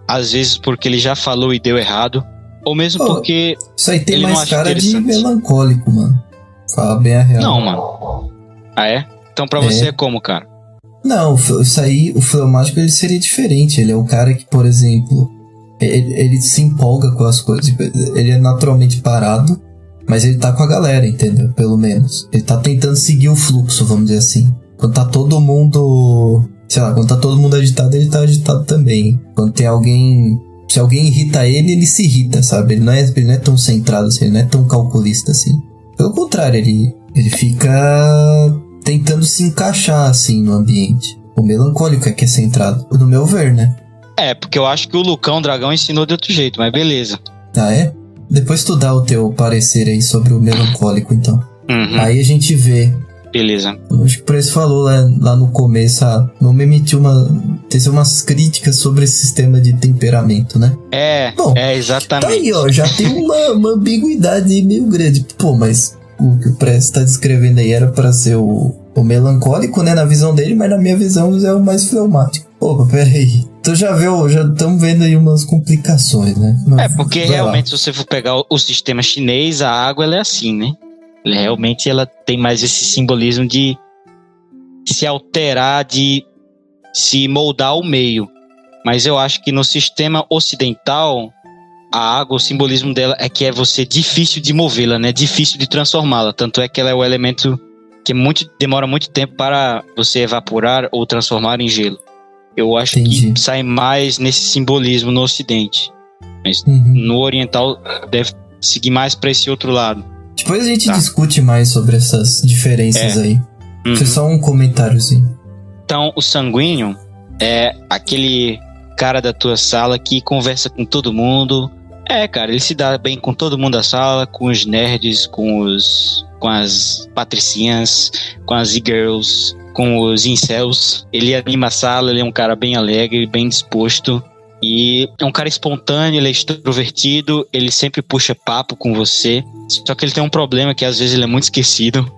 às vezes porque ele já falou e deu errado, ou mesmo porque isso aí tem ele mais não acha cara de melancólico, mano. Fala bem a real. Não, mano. Ah, é? Então pra você é como, cara? Não, isso aí, o fleumático ele seria diferente. Ele é o cara que, por exemplo, ele se empolga com as coisas. Ele é naturalmente parado, mas ele tá com a galera, entendeu? Pelo menos. Ele tá tentando seguir o fluxo, vamos dizer assim. Quando tá todo mundo... Sei lá, quando tá todo mundo agitado, ele tá agitado também. Quando tem alguém... Se alguém irrita ele, ele se irrita, sabe? Ele não é tão centrado assim, ele não é tão calculista assim. Pelo contrário, ele fica tentando se encaixar assim no ambiente. O melancólico é que é centrado, no meu ver, né? Porque eu acho que o Lucão Dragão ensinou de outro jeito, mas beleza. Ah, é? Depois tu dá o teu parecer aí sobre o melancólico, então. Uhum. Aí a gente vê. Beleza. Acho que o Preço falou lá no começo, não me emitiu teve umas críticas sobre esse sistema de temperamento, né? Bom, exatamente. Tá aí, ó, já tem uma ambiguidade aí meio grande. Pô, mas o que o Preço tá descrevendo aí era pra ser o melancólico, né, na visão dele, mas na minha visão é o mais fleumático. Opa, pera aí. tu já viu, já estamos vendo aí umas complicações, né? Mas porque realmente, se você for pegar o sistema chinês, a água ela é assim, né? Realmente ela tem mais esse simbolismo de se alterar, de se moldar ao meio. Mas eu acho que no sistema ocidental, a água, o simbolismo dela é que é você difícil de movê-la, né? Difícil de transformá-la. Tanto é que ela é o elemento que demora muito tempo para você evaporar ou transformar em gelo. Eu acho que sai mais nesse simbolismo no ocidente. Mas no oriental deve seguir mais para esse outro lado. Depois a gente discute mais sobre essas diferenças aí. Foi só um comentáriozinho. Então, o sanguíneo é aquele cara da tua sala que conversa com todo mundo. Cara, ele se dá bem com todo mundo da sala, com os nerds, com as patricinhas, com as e-girls, com os incels. Ele anima a sala, ele é um cara bem alegre, bem disposto. E é um cara espontâneo, ele é extrovertido, ele sempre puxa papo com você. Só que ele tem um problema que às vezes ele é muito esquecido.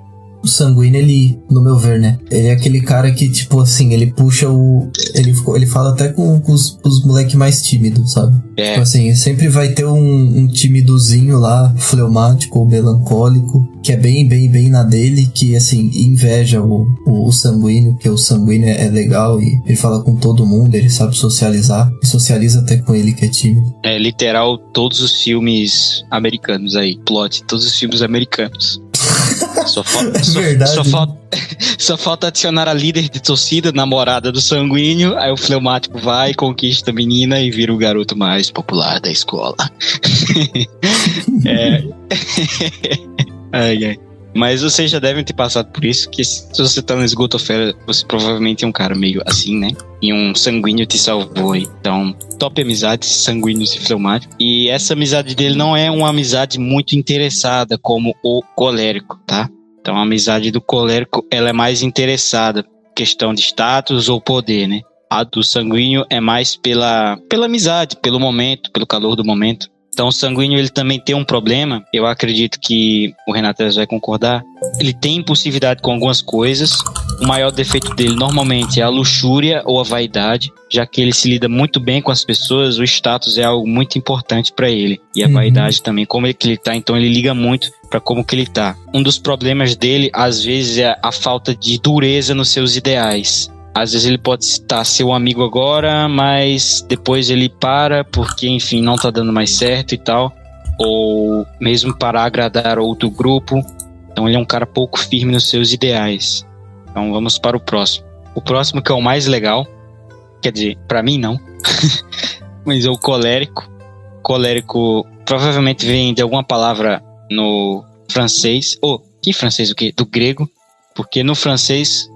O sanguíneo, ele, no meu ver, né? Ele é aquele cara que, tipo assim, ele puxa o... Ele fala até com os moleques mais tímidos, sabe? Tipo assim, sempre vai ter um timidozinho lá, fleumático ou melancólico, que é bem na dele, que, assim, inveja o sanguíneo, porque o sanguíneo é legal e ele fala com todo mundo, ele sabe socializar, e socializa até com ele que é tímido. É literal todos os filmes americanos aí, plot, todos os filmes americanos. Só falta adicionar a líder de torcida, namorada do sanguíneo. Aí o fleumático vai, conquista a menina e vira o garoto mais popular da escola. Mas vocês já devem ter passado por isso, que se você tá no esgotosfera, você provavelmente é um cara meio assim, né? E um sanguíneo te salvou aí. Então, top amizade, sanguíneos e fleumático. E essa amizade dele não é uma amizade muito interessada como o colérico, tá? Então, a amizade do colérico, ela é mais interessada, questão de status ou poder, né? A do sanguíneo é mais pela amizade, pelo momento, pelo calor do momento. Então, o sanguíneo, ele também tem um problema, eu acredito que o Renato vai concordar. Ele tem impulsividade com algumas coisas. O maior defeito dele, normalmente, é a luxúria ou a vaidade, já que ele se lida muito bem com as pessoas, o status é algo muito importante para ele. E a vaidade também, como que ele tá, então ele liga muito para como que ele tá. Um dos problemas dele, às vezes, é a falta de dureza nos seus ideais. Às vezes ele pode estar seu amigo agora, mas depois ele para porque, enfim, não tá dando mais certo e tal. Ou mesmo para agradar outro grupo. Então ele é um cara pouco firme nos seus ideais. Então vamos para o próximo. O próximo, que é o mais legal, quer dizer, para mim não, mas é o colérico. Colérico provavelmente vem de alguma palavra no francês. Que francês o quê? Do grego. Porque no francês,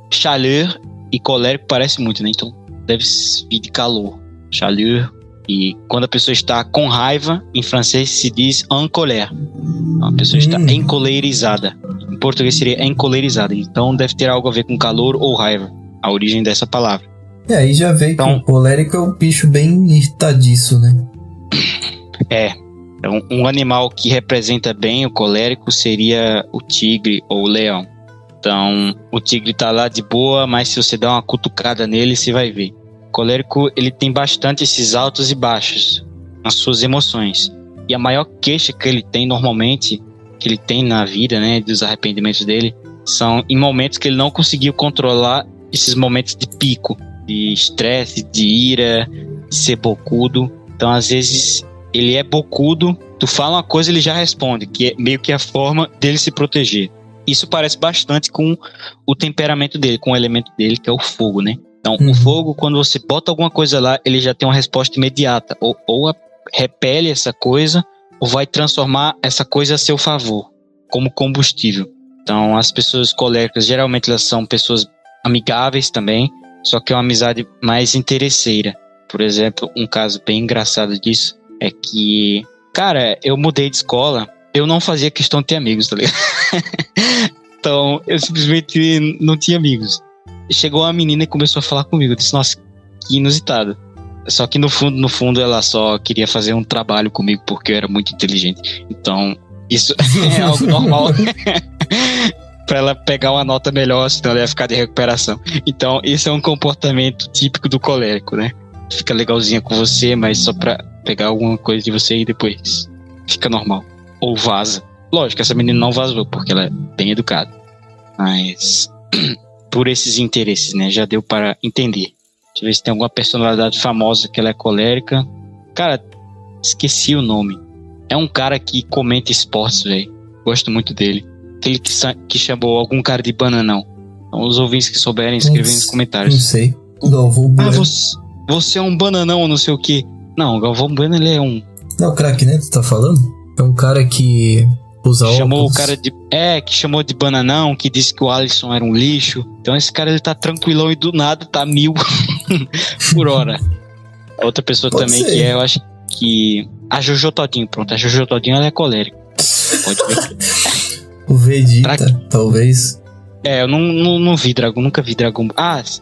chaleur e colérico parece muito, né? Então deve vir de calor, chaleur. E quando a pessoa está com raiva, em francês se diz en colère. Então, a pessoa está encolerizada. Em português seria encolerizada. Então deve ter algo a ver com calor ou raiva, a origem dessa palavra. Aí já vê que o colérico é um bicho bem irritadiço, né? Então, um animal que representa bem o colérico seria o tigre ou o leão. Então, o tigre tá lá de boa, mas se você der uma cutucada nele, você vai ver. O colérico, ele tem bastante esses altos e baixos nas suas emoções. E a maior queixa que ele tem normalmente, que ele tem na vida, né, dos arrependimentos dele, são em momentos que ele não conseguiu controlar esses momentos de pico, de estresse, de ira, de ser bocudo. Então, às vezes, ele é bocudo, tu fala uma coisa, ele já responde, que é meio que a forma dele se proteger. Isso parece bastante com o temperamento dele, com o elemento dele, que é o fogo, né? Então, o fogo, quando você bota alguma coisa lá, ele já tem uma resposta imediata. Ou repele essa coisa, ou vai transformar essa coisa a seu favor, como combustível. Então, as pessoas coléricas, geralmente, elas são pessoas amigáveis também, só que é uma amizade mais interesseira. Por exemplo, um caso bem engraçado disso é que, cara, eu mudei de escola, eu não fazia questão de ter amigos, tá ligado? Então, eu simplesmente não tinha amigos. Chegou uma menina e começou a falar comigo. Eu disse, nossa, que inusitado. Só que no fundo, ela só queria fazer um trabalho comigo porque eu era muito inteligente. Então, isso é algo normal. Pra ela pegar uma nota melhor, senão ela ia ficar de recuperação. Então, esse é um comportamento típico do colérico, né? fica legalzinha com você, mas só pra pegar alguma coisa de você e depois fica normal. Ou vaza. Lógico, essa menina não vazou, porque ela é bem educada. Mas por esses interesses, né? Já deu para entender. Deixa eu ver se tem alguma personalidade famosa que ela é colérica. Cara, esqueci o nome. É um cara que comenta esportes, velho. Gosto muito dele. Aquele que chamou algum cara de bananão. Então, os ouvintes que souberem, escrevem nos comentários. Não sei. Galvão Bueno. Você é um bananão, não sei o quê. Não, o Galvão Bueno, ele é um... Não, o craque, né? Tu tá falando? É um cara que usa chamou óculos. O cara de... que chamou de bananão, que disse que o Alisson era um lixo. Então esse cara, ele tá tranquilão e do nada tá 1000 por hora. Outra pessoa Pode também ser. que eu acho que... A Jojo Todinho, pronto. A Jojo Todinho, ela é colérica. Pode ver. O Vegeta, talvez. Eu não vi Dragon, nunca vi Dragon.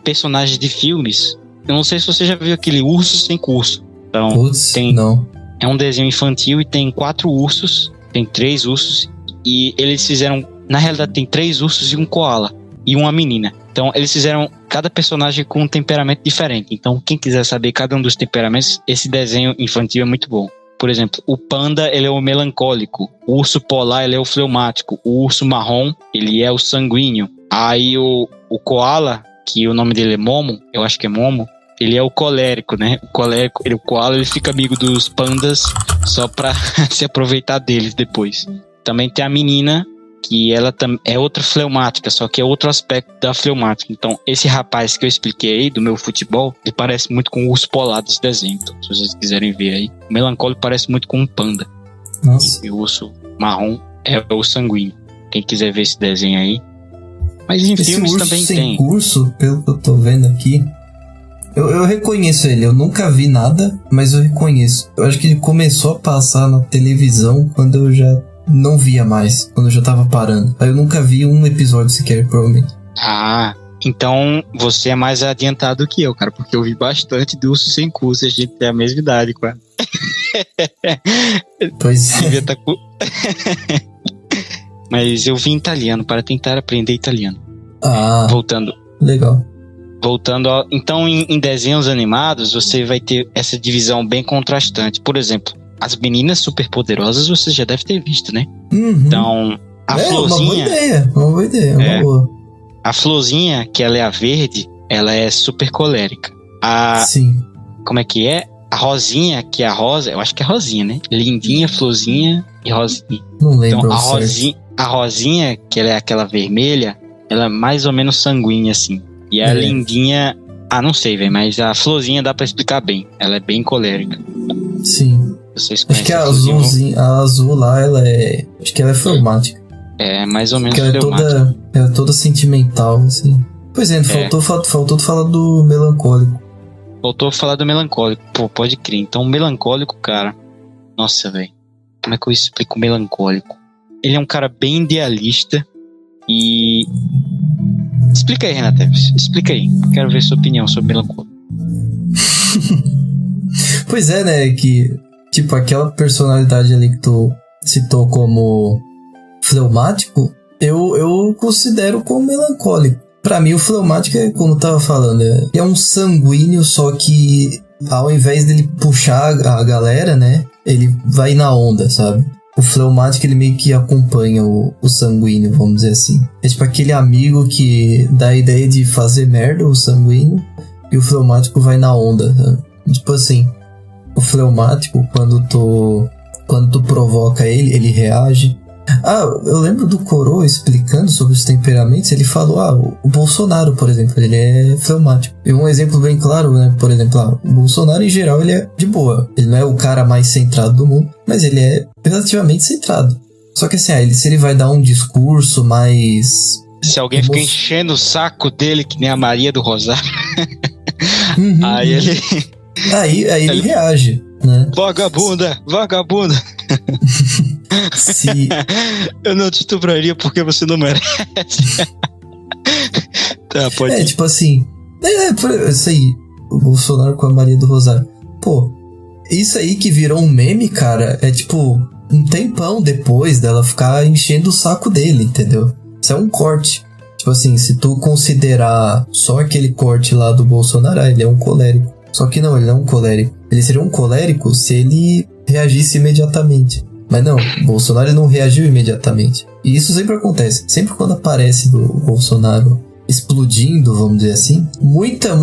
Personagens de filmes. Eu não sei se você já viu aquele Urso Sem Curso. Então, Putz, não. É um desenho infantil e tem 4 ursos. Tem 3 ursos. E eles fizeram... Na realidade, tem 3 ursos e um koala. E uma menina. Então, eles fizeram cada personagem com um temperamento diferente. Então, quem quiser saber cada um dos temperamentos, esse desenho infantil é muito bom. Por exemplo, o panda, ele é o melancólico. O urso polar, ele é o fleumático. O urso marrom, ele é o sanguíneo. Aí o koala, que o nome dele é Momo, eu acho que é Momo, ele é o colérico, né? O koala, ele fica amigo dos pandas só pra se aproveitar deles depois. Também tem a menina, que ela é outra fleumática, só que é outro aspecto da fleumática. Então, esse rapaz que eu expliquei aí, do meu futebol, ele parece muito com o urso polar desse desenho. Então, se vocês quiserem ver aí, o melancólico parece muito com um panda. Nossa. E o urso marrom é o sanguíneo. Quem quiser ver esse desenho aí. Mas em esse filmes urso também sem tem. Curso, pelo que eu tô vendo aqui, eu reconheço ele. Eu nunca vi nada, mas eu reconheço. Eu acho que ele começou a passar na televisão quando eu já não via mais, quando eu já tava parando. Aí eu nunca vi um episódio sequer, provavelmente. Então você é mais adiantado que eu, cara, porque eu vi bastante do Urso Sem Curso. A gente tem a mesma idade, quase. Pois Devia tá com... Mas eu vi em italiano para tentar aprender italiano. Voltando. Legal. Então, em desenhos animados, você vai ter essa divisão bem contrastante. Por exemplo, as meninas superpoderosas você já deve ter visto, né? Uhum. Então, a Florzinha... Uma boa ideia, uma boa. A Florzinha, que ela é a verde, ela é super colérica. Sim. Como é que é? A Rosinha, que é a rosa, eu acho que é Rosinha, né? Lindinha, Florzinha e Rosinha. Não lembro. Então, a Rosinha, que ela é aquela vermelha, ela é mais ou menos sanguínea, assim. E a Lindinha... não sei, velho, mas a Florzinha dá pra explicar bem. Ela é bem colérica. Sim. Vocês acho que a azul lá, acho que ela é fleumática. É, mais ou menos fleumática. Ela é toda sentimental, assim. Pois é, faltou falar do melancólico. Faltou falar do melancólico. Pô, pode crer. Então, o melancólico, cara... Nossa, velho. Como é que eu explico o melancólico? Ele é um cara bem idealista e... Explica aí, Renata. Explica aí. Quero ver sua opinião sobre melancólico. Pois é, né? Que, tipo, aquela personalidade ali que tu citou como fleumático, eu considero como melancólico. Pra mim, o fleumático é, como eu tava falando, é um sanguíneo, só que ao invés dele puxar a galera, né? Ele vai na onda, sabe? O fleumático, ele meio que acompanha o sanguíneo, vamos dizer assim. É tipo aquele amigo que dá a ideia de fazer merda, o sanguíneo, e o fleumático vai na onda, sabe? Tipo assim, o fleumático, quando tu provoca ele reage. Eu lembro do Coroa explicando sobre os temperamentos. Ele falou, o Bolsonaro, por exemplo, ele é fleumático. E um exemplo bem claro, né? Por exemplo, o Bolsonaro em geral, ele é de boa. Ele não é o cara mais centrado do mundo, mas ele é relativamente centrado. Só que assim, se ele vai dar um discurso mais... Se alguém fica enchendo o saco dele, que nem a Maria do Rosário, aí ele... Aí ele reage, né? Vagabunda! Eu não te estupraria porque você não merece. Tá, pode ir. Tipo assim, isso aí, o Bolsonaro com a Maria do Rosário. Pô, isso aí que virou um meme, cara, é tipo um tempão depois dela ficar enchendo o saco dele, entendeu? Isso é um corte. Tipo assim, se tu considerar só aquele corte lá do Bolsonaro, ele é um colérico. Só que não, ele não é um colérico. Ele seria um colérico se ele reagisse imediatamente. Mas não, o Bolsonaro não reagiu imediatamente. E isso sempre acontece. Sempre quando aparece do Bolsonaro explodindo, vamos dizer assim, muita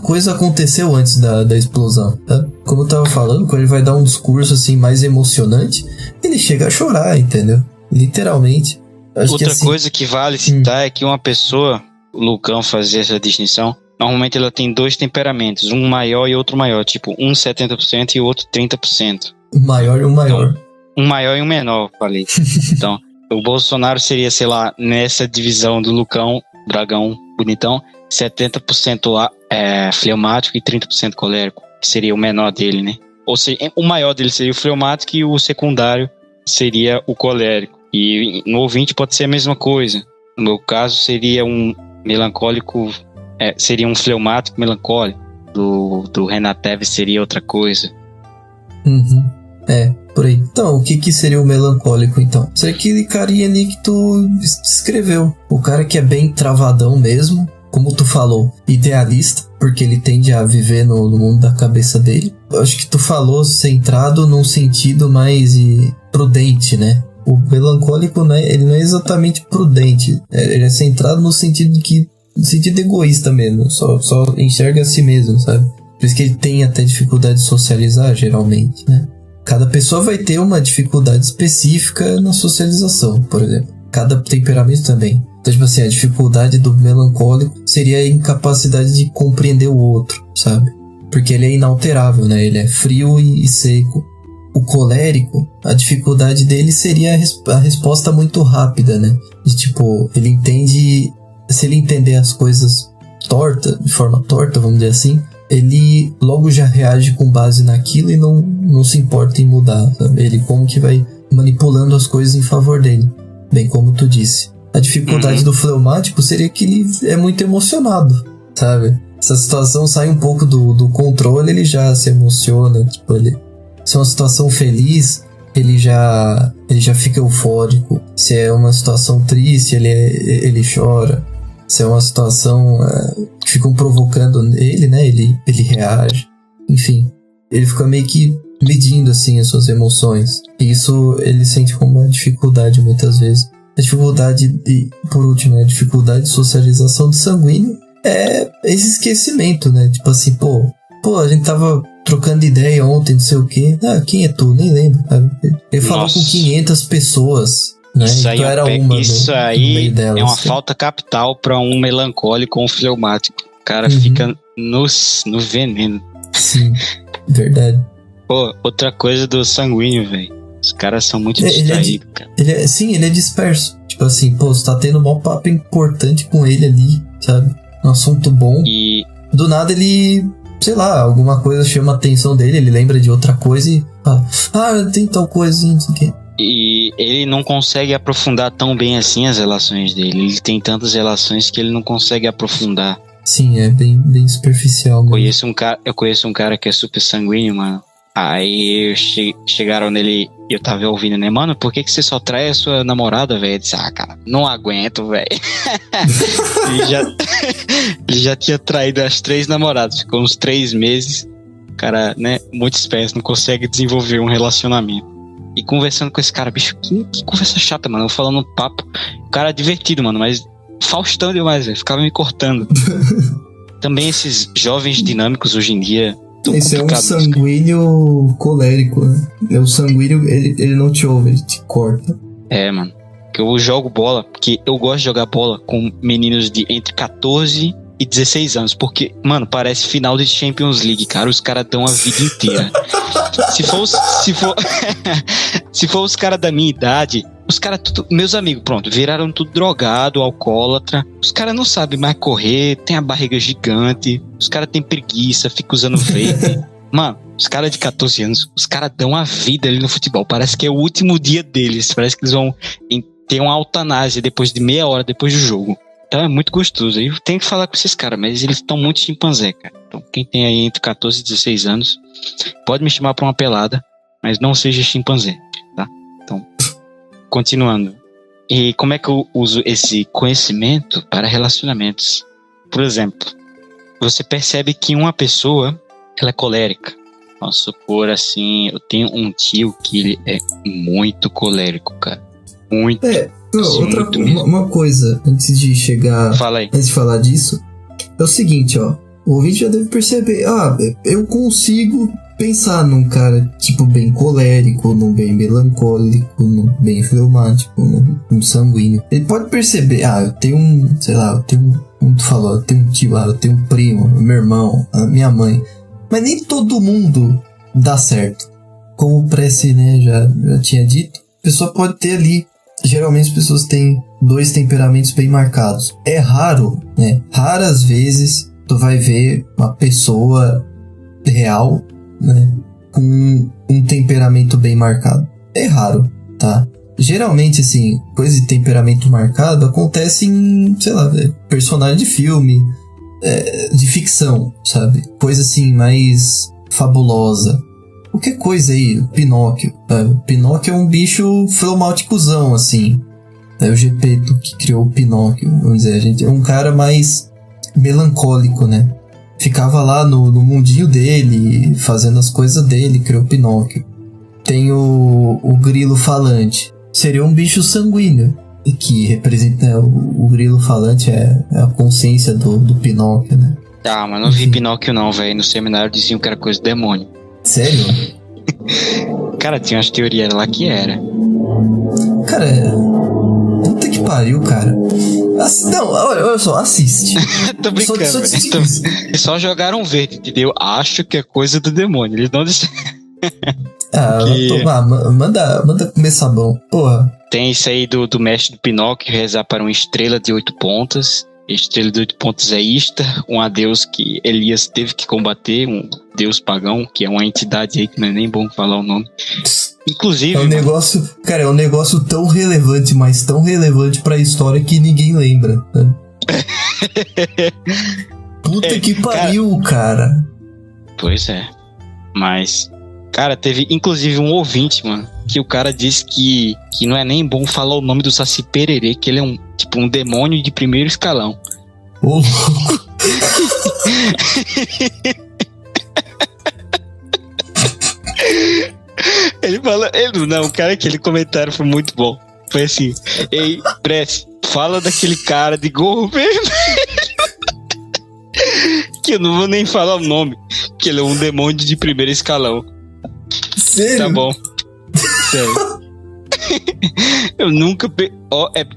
coisa aconteceu antes da explosão, tá? Como eu tava falando, quando ele vai dar um discurso assim mais emocionante, ele chega a chorar, entendeu? Literalmente. Outra coisa que vale citar é que uma pessoa, o Lucão fazia essa distinção, normalmente ela tem 2 temperamentos, um maior e outro maior, tipo, um 70% e o outro 30%. Um maior e um maior. Então, um maior e um menor, falei. Então, o Bolsonaro seria, sei lá, nessa divisão do Lucão, dragão bonitão, 70% fleumático e 30% colérico, que seria o menor dele, né? Ou seja, o maior dele seria o fleumático e o secundário seria o colérico. E no ouvinte pode ser a mesma coisa. No meu caso seria um melancólico, seria um fleumático melancólico. Do Renato Teves seria outra coisa. Por aí. Então, o que seria o melancólico, então? Seria aquele carinha ali que tu descreveu. O cara que é bem travadão mesmo, como tu falou, idealista, porque ele tende a viver no mundo da cabeça dele. Eu acho que tu falou centrado num sentido mais prudente, né? O melancólico, né, ele não é exatamente prudente. Ele é centrado no sentido egoísta mesmo. Só enxerga a si mesmo, sabe? Por isso que ele tem até dificuldade de socializar, geralmente, né? Cada pessoa vai ter uma dificuldade específica na socialização, por exemplo. Cada temperamento também. Então, tipo assim, a dificuldade do melancólico seria a incapacidade de compreender o outro, sabe? Porque ele é inalterável, né? Ele é frio e seco. O colérico, a dificuldade dele seria a resposta muito rápida, né? De tipo, ele entende... Se ele entender as coisas de forma torta, vamos dizer assim, ele logo já reage com base naquilo e não se importa em mudar, sabe? Ele como que vai manipulando as coisas em favor dele, bem como tu disse. A dificuldade do fleumático seria que ele é muito emocionado, sabe? Se a situação sai um pouco do controle, ele já se emociona, tipo, se é uma situação feliz, ele já fica eufórico. Se é uma situação triste, ele chora. Se é uma situação que ficam provocando ele, né? Ele reage. Enfim, ele fica meio que medindo, assim, as suas emoções. E isso ele sente como uma dificuldade, muitas vezes. A dificuldade, por último, a dificuldade de socialização do sanguíneo é esse esquecimento, né? Tipo assim, pô, a gente tava trocando ideia ontem, não sei o quê. Ah, quem é tu? Nem lembro, sabe? Ele falou com 500 pessoas... Né? Isso aí, então aí é uma falta capital para um melancólico ou um fleumático. O cara fica no veneno. Sim, verdade. Pô, outra coisa do sanguíneo, velho. Os caras são muito distraídos, cara. Ele é disperso. Tipo assim, você tá tendo um maior papo importante com ele ali, sabe? Um assunto bom. E do nada ele, sei lá, alguma coisa chama a atenção dele, ele lembra de outra coisa e fala, tem tal coisinha, não sei o quê. E ele não consegue aprofundar tão bem assim as relações dele. Ele tem tantas relações que ele não consegue aprofundar. Sim, é bem superficial mesmo. Eu conheço um cara que é super sanguíneo, mano. Aí chegaram nele e eu tava ouvindo, né? Mano, por que você só trai a sua namorada, velho? Ele disse, cara, não aguento, velho. ele já tinha traído as 3 namoradas. Ficou uns 3 meses. O cara, né? Muito esperto, não consegue desenvolver um relacionamento. E conversando com esse cara, bicho, que conversa chata, mano. Eu falando um papo. O cara é divertido, mano, mas Faustão demais, velho. Ficava me cortando. Também esses jovens dinâmicos hoje em dia. Esse é um sanguíneo colérico, né? É o sanguíneo, ele não te ouve, ele te corta. É, mano. Eu jogo bola, porque eu gosto de jogar bola com meninos de entre 14 e 16 anos. Porque, mano, parece final de Champions League, cara. Os caras dão a vida inteira. Se for os caras da minha idade, os caras, meus amigos, pronto, viraram tudo drogado, alcoólatra. Os caras não sabem mais correr, tem a barriga gigante, os caras têm preguiça, ficam usando vape. Mano, os caras de 14 anos, os caras dão a vida ali no futebol. Parece que é o último dia deles. Parece que eles vão ter uma eutanásia depois de meia hora depois do jogo. Então é muito gostoso. Eu tenho que falar com esses caras, mas eles estão muito chimpanzé, cara. Então quem tem aí entre 14 e 16 anos pode me chamar pra uma pelada, mas não seja chimpanzé, tá? Então, continuando. E como é que eu uso esse conhecimento para relacionamentos? Por exemplo, você percebe que uma pessoa ela é colérica. Vamos supor assim, eu tenho um tio que ele é muito colérico, cara. Muito. Uma coisa, antes de chegar... Fala aí. Antes de falar disso, é o seguinte, ó. O ouvinte já deve perceber, eu consigo pensar num cara, tipo, bem colérico, num bem melancólico, num bem fleumático, num sanguíneo. Ele pode perceber, eu tenho como tu falou, eu tenho um tio, eu tenho um primo, meu irmão, a minha mãe. Mas nem todo mundo dá certo. Como o Prece, né, já tinha dito, a pessoa pode ter ali. Geralmente as pessoas têm 2 temperamentos bem marcados. É raro, né? Raras vezes tu vai ver uma pessoa real, né, com um temperamento bem marcado. É raro, tá? Geralmente, assim, coisa de temperamento marcado acontece em, sei lá, personagem de filme, de ficção, sabe? Coisa assim, mais fabulosa. Qualquer coisa aí, Pinóquio. Pinóquio é um bicho fleumáticozão, assim. É o Gepeto que criou o Pinóquio, vamos dizer. A gente é um cara mais melancólico, né? Ficava lá no mundinho dele, fazendo as coisas dele, criou o Pinóquio. Tem o grilo falante. Seria um bicho sanguíneo. E que representa, né, o grilo falante é a consciência do Pinóquio, né? Mas não vi Pinóquio não, velho. No seminário diziam que era coisa do demônio. Sério? Cara, tinha umas teorias lá que era. Cara, puta que pariu, cara. Não, olha só, assiste. Tô brincando, eles só jogaram verde, entendeu? Acho que é coisa do demônio. Eles não disseram. Manda comer sabão, porra. Tem isso aí do mestre do Pinóquio rezar para uma estrela de 8 pontas. Estrela de 8 pontos é Istar, um deus que Elias teve que combater, um deus pagão, que é uma entidade aí que não é nem bom falar o nome. Inclusive... É um negócio tão relevante, mas tão relevante pra história que ninguém lembra, né? Puta que pariu, cara. Pois é. Mas, cara, teve inclusive um ouvinte, mano, que o cara disse que não é nem bom falar o nome do Saci Pererê, que ele é um demônio de primeiro escalão. Ô, louco. Ele fala... cara, aquele comentário foi muito bom. Foi assim: ei, Prece, fala daquele cara de gorro vermelho. Que eu não vou nem falar o nome, que ele é um demônio de primeiro escalão. Sério? Tá bom. Sério. Eu nunca...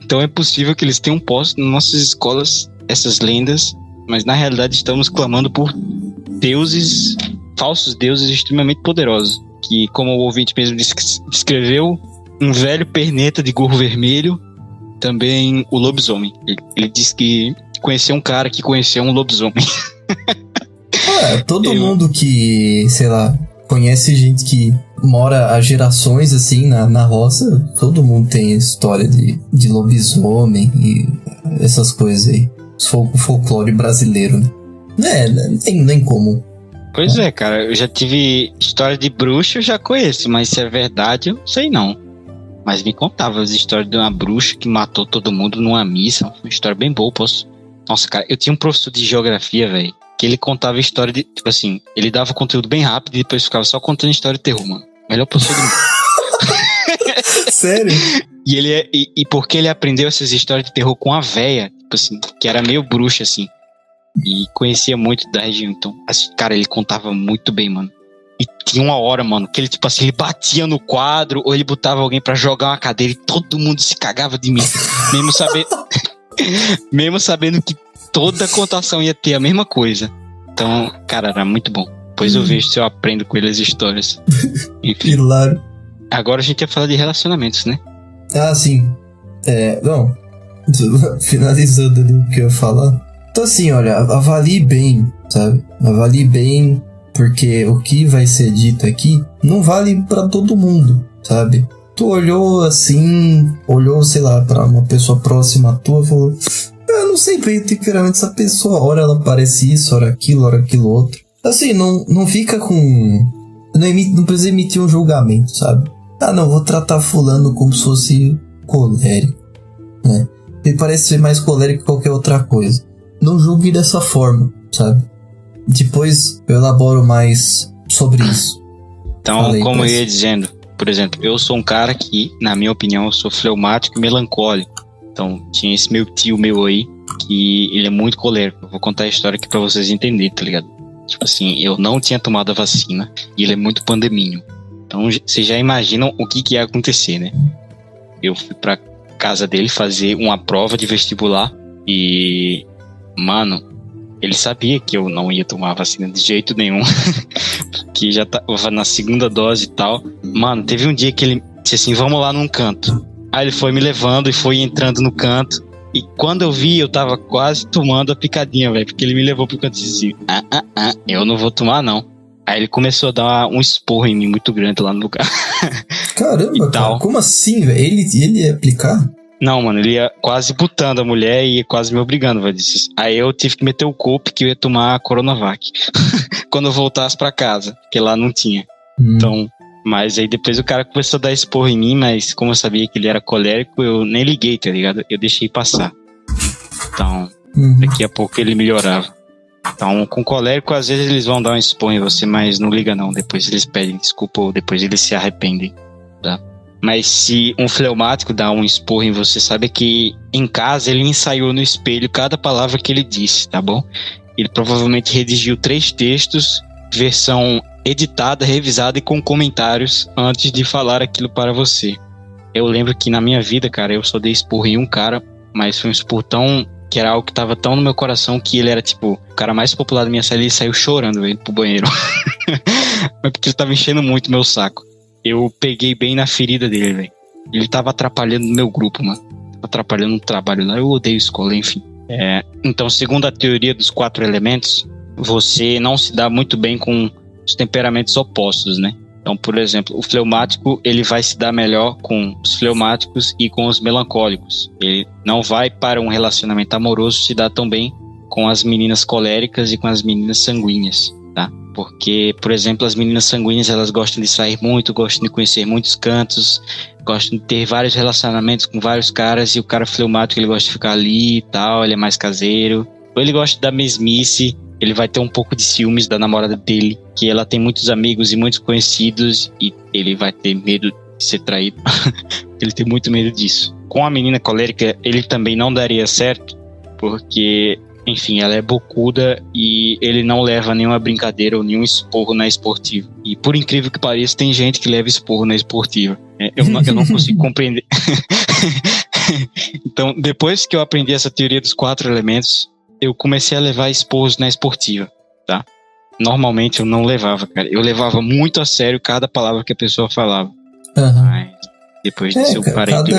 então é possível que eles tenham posto nas nossas escolas essas lendas, mas na realidade estamos clamando por deuses, falsos deuses extremamente poderosos, que, como o ouvinte mesmo descreveu, um velho perneta de gorro vermelho, também o lobisomem. Ele disse que conheceu um cara que conheceu um lobisomem. Todo mundo que, sei lá, conhece gente que mora há gerações assim na roça, todo mundo tem história de lobisomem e essas coisas aí. O folclore brasileiro, né? Não tem como. Pois é, cara, eu já tive história de bruxa, eu já conheço, mas se é verdade, eu não sei não. Mas me contava as histórias de uma bruxa que matou todo mundo numa missa, uma história bem boa, Nossa, cara, eu tinha um professor de geografia, velho, que ele contava história de, tipo assim, ele dava conteúdo bem rápido e depois ficava só contando história de terror, mano. Melhor professor do mundo. Sério? E porque ele aprendeu essas histórias de terror com a véia, tipo assim, que era meio bruxa, assim, e conhecia muito da região, então, cara, ele contava muito bem, mano. E tinha uma hora, mano, que ele, tipo assim, ele batia no quadro, ou ele botava alguém pra jogar uma cadeira e todo mundo se cagava de mim, mesmo sabendo que toda contação ia ter a mesma coisa. Então, cara, era muito bom. Depois eu vejo se eu aprendo com ele as histórias. Enfim. Hilário. Agora a gente ia falar de relacionamentos, né? Sim. Não. Finalizando ali o que eu ia falar. Então assim, olha, avalie bem, sabe? Avalie bem, porque o que vai ser dito aqui não vale pra todo mundo, sabe? Tu olhou assim, sei lá, pra uma pessoa próxima a tua e falou: eu não sei bem o temperamento dessa pessoa, ora ela parece isso, ora aquilo outro. Assim, não fica com... Não precisa emitir um julgamento, sabe? Não, vou tratar fulano como se fosse colérico, né? Ele parece ser mais colérico que qualquer outra coisa. Não julgue dessa forma, sabe? depois eu elaboro mais sobre isso. Então, como eu ia dizendo, por exemplo, eu sou um cara que, na minha opinião, eu sou fleumático e melancólico. Então, tinha esse meu tio meu aí, que ele é muito colérico. Eu vou contar a história aqui pra vocês entenderem, tá ligado? Tipo assim, eu não tinha tomado a vacina e ele é muito pandeminho. Então, vocês já imaginam o que ia acontecer, né? Eu fui pra casa dele fazer uma prova de vestibular e, mano, ele sabia que eu não ia tomar a vacina de jeito nenhum, que já tava na segunda dose e tal. Mano, teve um dia que ele disse assim, vamos lá num canto. Aí ele foi me levando e foi entrando no canto. E quando eu vi, eu tava quase tomando a picadinha, velho, porque ele me levou pro canto e disse, eu não vou tomar não. Aí ele começou a dar um esporro em mim muito grande lá no lugar. Caramba, cara, como assim, velho? Ele ia aplicar? Não, mano, ele ia quase botando a mulher e ia quase me obrigando, velho. Aí eu tive que meter o corpo que eu ia tomar a Coronavac. Quando eu voltasse pra casa, porque lá não tinha. Então, mas aí depois o cara começou a dar esporro em mim, mas como eu sabia que ele era colérico, eu nem liguei, tá ligado? Eu deixei passar. Então, daqui a pouco ele melhorava. Então, com colérico, às vezes eles vão dar um esporro em você, mas não liga não. Depois eles pedem desculpa ou depois eles se arrependem, tá? Mas se um fleumático dá um esporro em você, sabe que em casa ele ensaiou no espelho cada palavra que ele disse, tá bom? Ele provavelmente redigiu 3 textos, versão editada, revisada e com comentários antes de falar aquilo para você. Eu lembro que na minha vida, cara, eu só dei esporro em um cara, mas foi um esporro tão... que era algo que tava tão no meu coração que ele era, tipo, o cara mais popular da minha sala e ele saiu chorando, velho, pro banheiro. Mas porque ele tava enchendo muito meu saco. Eu peguei bem na ferida dele, velho. Ele tava atrapalhando o meu grupo, mano. Atrapalhando o trabalho lá. Eu odeio escola, enfim. Então, segundo a teoria dos 4 elementos, você não se dá muito bem com os temperamentos opostos, né? Então, por exemplo, o fleumático, ele vai se dar melhor com os fleumáticos e com os melancólicos. Ele não vai para um relacionamento amoroso se dar tão bem com as meninas coléricas e com as meninas sanguíneas, tá? Porque, por exemplo, as meninas sanguíneas, elas gostam de sair muito, gostam de conhecer muitos cantos, gostam de ter vários relacionamentos com vários caras, e o cara fleumático, ele gosta de ficar ali e tal, ele é mais caseiro. Ou ele gosta da mesmice, ele vai ter um pouco de ciúmes da namorada dele, que ela tem muitos amigos e muitos conhecidos, e ele vai ter medo de ser traído. Ele tem muito medo disso. Com a menina colérica, ele também não daria certo, porque... enfim, ela é bocuda e ele não leva nenhuma brincadeira ou nenhum esporro na esportiva. E por incrível que pareça, tem gente que leva esporro na esportiva. Eu não consigo compreender. Então, depois que eu aprendi essa teoria dos 4 elementos, eu comecei a levar esporros na esportiva, tá? Normalmente eu não levava, cara. Eu levava muito a sério cada palavra que a pessoa falava. Mas depois disso eu parei de...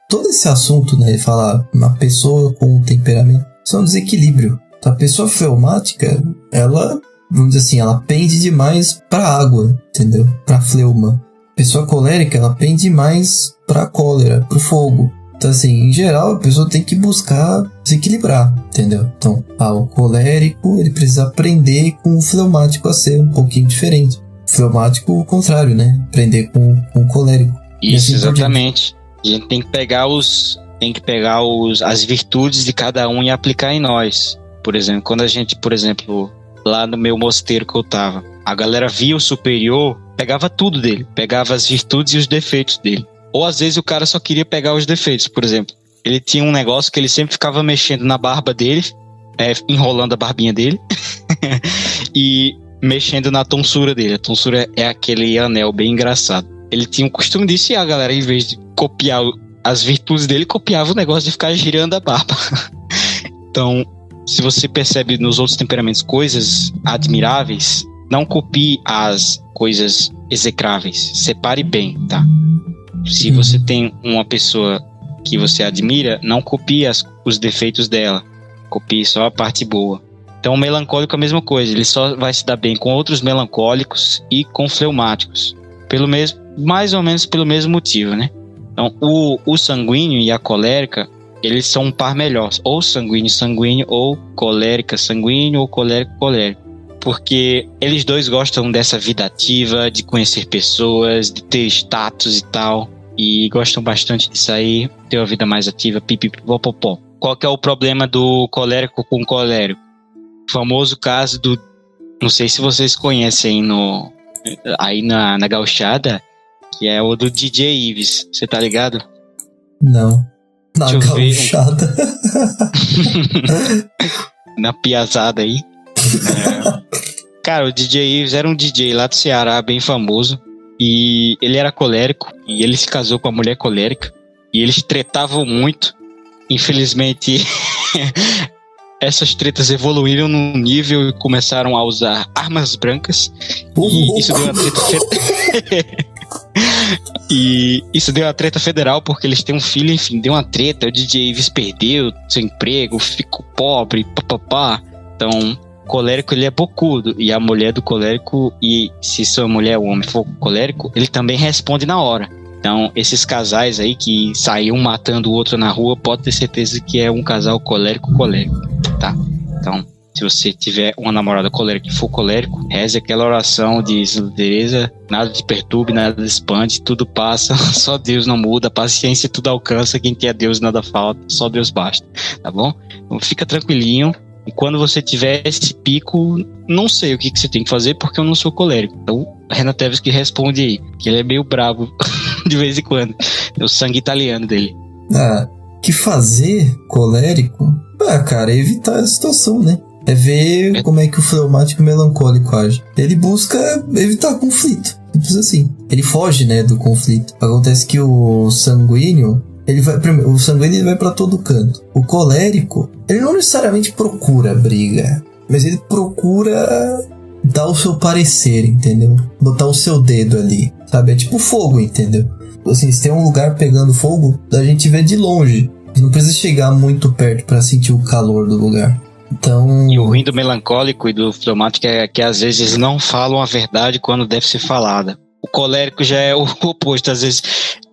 Todo esse assunto, né, falar uma pessoa com um temperamento, isso é um desequilíbrio. A pessoa fleumática, ela, vamos dizer assim, ela pende demais pra água, entendeu? Pra fleuma. A pessoa colérica, ela pende mais pra cólera, pro fogo. Então, assim, em geral, a pessoa tem que buscar desequilibrar, entendeu? Então, o colérico, ele precisa aprender com o fleumático a ser um pouquinho diferente. O fleumático, o contrário, né? Aprender com o colérico. Isso, assim, exatamente. A gente tem que pegar as virtudes de cada um e aplicar em nós. Por exemplo, quando a gente, lá no meu mosteiro que eu tava, a galera via o superior, pegava tudo dele, pegava as virtudes e os defeitos dele. Ou às vezes o cara só queria pegar os defeitos, por exemplo. Ele tinha um negócio que ele sempre ficava mexendo na barba dele, enrolando a barbinha dele, e mexendo na tonsura dele. A tonsura é aquele anel bem engraçado. Ele tinha um costume disso e a galera, em vez de copiar as virtudes dele, copiava o negócio de ficar girando a barba. Então, se você percebe nos outros temperamentos coisas admiráveis, não copie as coisas execráveis. Separe bem, tá? Se você tem uma pessoa que você admira, não copie os defeitos dela. Copie só a parte boa. Então, o melancólico é a mesma coisa. Ele só vai se dar bem com outros melancólicos e com fleumáticos. Mais ou menos pelo mesmo motivo, né? Então, o sanguíneo e a colérica, eles são um par melhor. Ou sanguíneo, ou colérica sanguíneo, ou colérico. Porque eles dois gostam dessa vida ativa, de conhecer pessoas, de ter status e tal. E gostam bastante de sair, ter uma vida mais ativa, pipipipopopó. Qual que é o problema do colérico com colérico? famoso caso do... Não sei se vocês conhecem aí na Gauchada, que é o do DJ Ives. Você tá ligado? Não. Na Gauchada. Na piazada aí. Cara, o DJ Ives era um DJ lá do Ceará, bem famoso. E ele era colérico. E ele se casou com uma mulher colérica. E eles tretavam muito. Infelizmente, essas tretas evoluíram num nível e começaram a usar armas brancas. E isso deu uma treta E isso deu uma treta federal, porque eles têm um filho, enfim, deu uma treta. O DJ Ives perdeu seu emprego, ficou pobre, papapá. Então, o colérico, ele é bocudo. E a mulher do colérico, e se sua mulher ou homem for colérico, ele também responde na hora. Então, esses casais aí que saíam matando o outro na rua, pode ter certeza que é um casal colérico, tá? Então, se você tiver uma namorada colérica e for colérico, reze aquela oração de Teresa: nada te perturbe, nada te espante, tudo passa, só Deus não muda, paciência tudo alcança, quem tem a Deus nada falta, só Deus basta, tá bom? Então, fica tranquilinho. E quando você tiver esse pico, não sei o que você tem que fazer, porque eu não sou colérico. Então, a Renata Teves que responde aí, que ele é meio bravo de vez em quando. É o sangue italiano dele. Que fazer colérico? Cara, é evitar a situação, né? É ver como é que o fleumático melancólico age. Ele busca evitar conflito. Simples assim. Ele foge, né, do conflito. Acontece que o sanguíneo, o sanguíneo vai pra todo canto. O colérico, ele não necessariamente procura briga, mas ele procura dar o seu parecer, entendeu? Botar o seu dedo ali, sabe? É tipo fogo, entendeu? Assim, se tem um lugar pegando fogo, a gente vê de longe. Não precisa chegar muito perto pra sentir o calor do lugar. Então... E o ruim do melancólico e do fleumático é que às vezes eles não falam a verdade quando deve ser falada. O colérico já é o oposto. Às vezes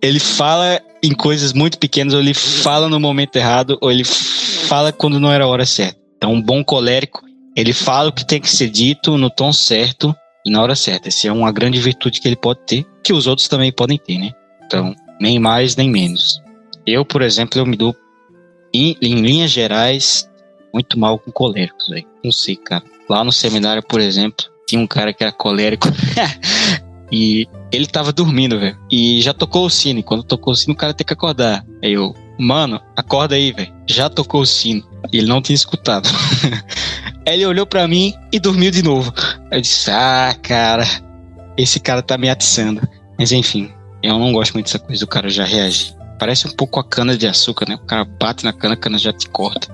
ele fala em coisas muito pequenas, ou ele fala no momento errado, ou ele fala quando não era a hora certa. Então, um bom colérico, ele fala o que tem que ser dito no tom certo e na hora certa. Essa é uma grande virtude que ele pode ter, que os outros também podem ter, né? Então, nem mais nem menos. Eu, por exemplo, eu me dou, em linhas gerais, muito mal com coléricos, velho. Não sei, cara. Lá no seminário, por exemplo, tinha um cara que era colérico e ele tava dormindo, velho. E já tocou o sino. E quando tocou o sino, o cara tem que acordar. Aí eu, mano, acorda aí, velho. Já tocou o sino. E ele não tinha escutado. Aí ele olhou pra mim e dormiu de novo. Eu disse, cara, esse cara tá me atiçando. Mas enfim, eu não gosto muito dessa coisa do cara já reagir. Parece um pouco a cana de açúcar, né? O cara bate na cana, a cana já te corta.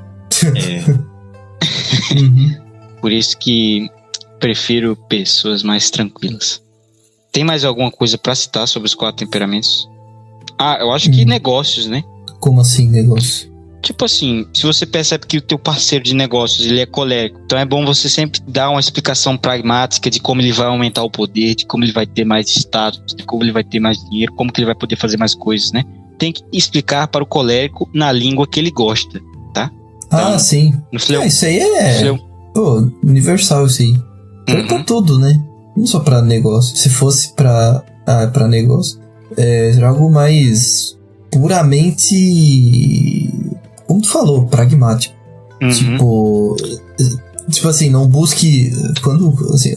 Por isso que prefiro pessoas mais tranquilas. Tem mais alguma coisa pra citar sobre os 4 temperamentos? Eu acho que negócios, né? Como assim, negócio? Tipo assim, se você percebe que o teu parceiro de negócios, ele é colérico, então é bom você sempre dar uma explicação pragmática de como ele vai aumentar o poder, de como ele vai ter mais status, de como ele vai ter mais dinheiro, como que ele vai poder fazer mais coisas, né? Tem que explicar para o colérico na língua que ele gosta, tá? Então, sim. Isso aí é universal, isso aí. Pra tudo, né? Não só pra negócio. Se fosse pra negócio, era algo mais puramente, como tu falou, pragmático. Tipo assim, não busque quando assim,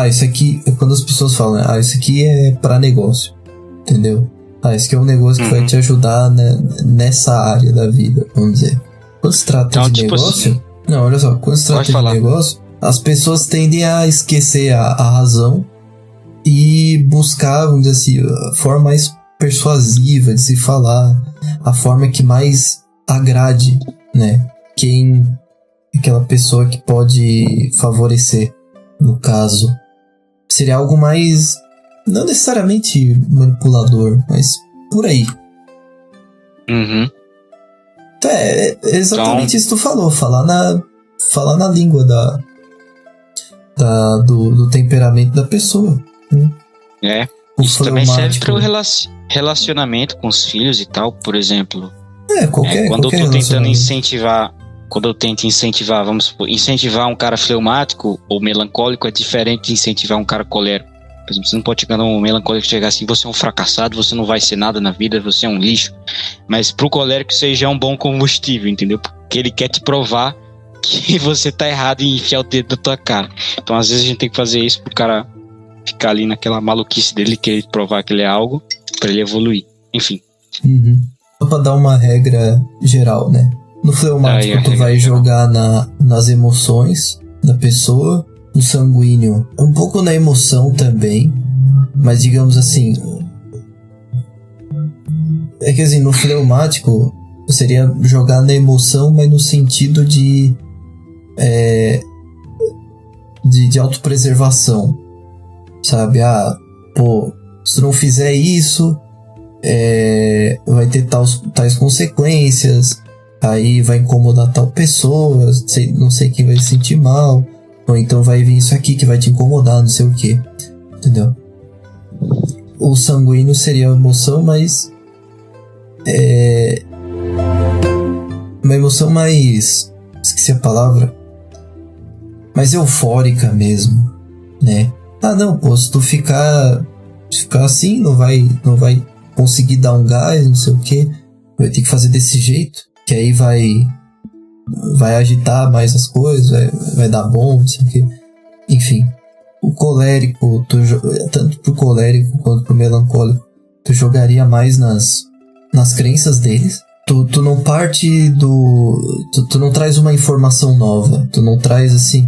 isso aqui, quando as pessoas falam, né? Isso aqui é pra negócio, entendeu? Esse aqui é um negócio que vai te ajudar, né, nessa área da vida, vamos dizer. Quando se trata de negócio, assim, não, olha só, quando se trata de negócio, as pessoas tendem a esquecer a razão e buscar, vamos dizer assim, a forma mais persuasiva de se falar, a forma que mais agrade, né, aquela pessoa que pode favorecer, no caso. Seria algo mais, não necessariamente manipulador, mas por aí. Então, é exatamente isso que tu falou, falar na língua do temperamento da pessoa, né? Isso também serve para o relacionamento com os filhos e tal, por exemplo. Quando eu tô tentando incentivar, vamos supor, incentivar um cara fleumático ou melancólico é diferente de incentivar um cara colérico. Por exemplo, você não pode chegar num melancólico e chegar assim, você é um fracassado, você não vai ser nada na vida, você é um lixo. Mas pro colérico isso aí já é um bom combustível, entendeu? Porque ele quer te provar que você tá errado em enfiar o dedo na tua cara. Então às vezes a gente tem que fazer isso pro cara ficar ali naquela maluquice dele, querer provar que ele é algo, pra ele evoluir. Enfim. Uhum. Só pra dar uma regra geral, né? No fleumático tu vai jogar nas emoções da pessoa. No sanguíneo, um pouco na emoção também. Mas digamos assim... É que assim, no fleumático seria jogar na emoção, mas no sentido de autopreservação. Sabe? Se tu não fizer isso, vai ter tais consequências, aí vai incomodar tal pessoa, não sei quem vai se sentir mal, ou então vai vir isso aqui que vai te incomodar, não sei o que, entendeu? O sanguíneo seria uma emoção, mas uma emoção mais, esqueci a palavra, mais eufórica mesmo, né? Não, pô, se tu ficar assim, não vai conseguir dar um gás, não sei o que, vai ter que fazer desse jeito, que aí vai agitar mais as coisas, vai dar bom, não sei o que. Enfim, o colérico, tanto pro colérico quanto pro melancólico, tu jogaria mais nas crenças deles. Tu não parte tu não traz uma informação nova, tu não traz assim,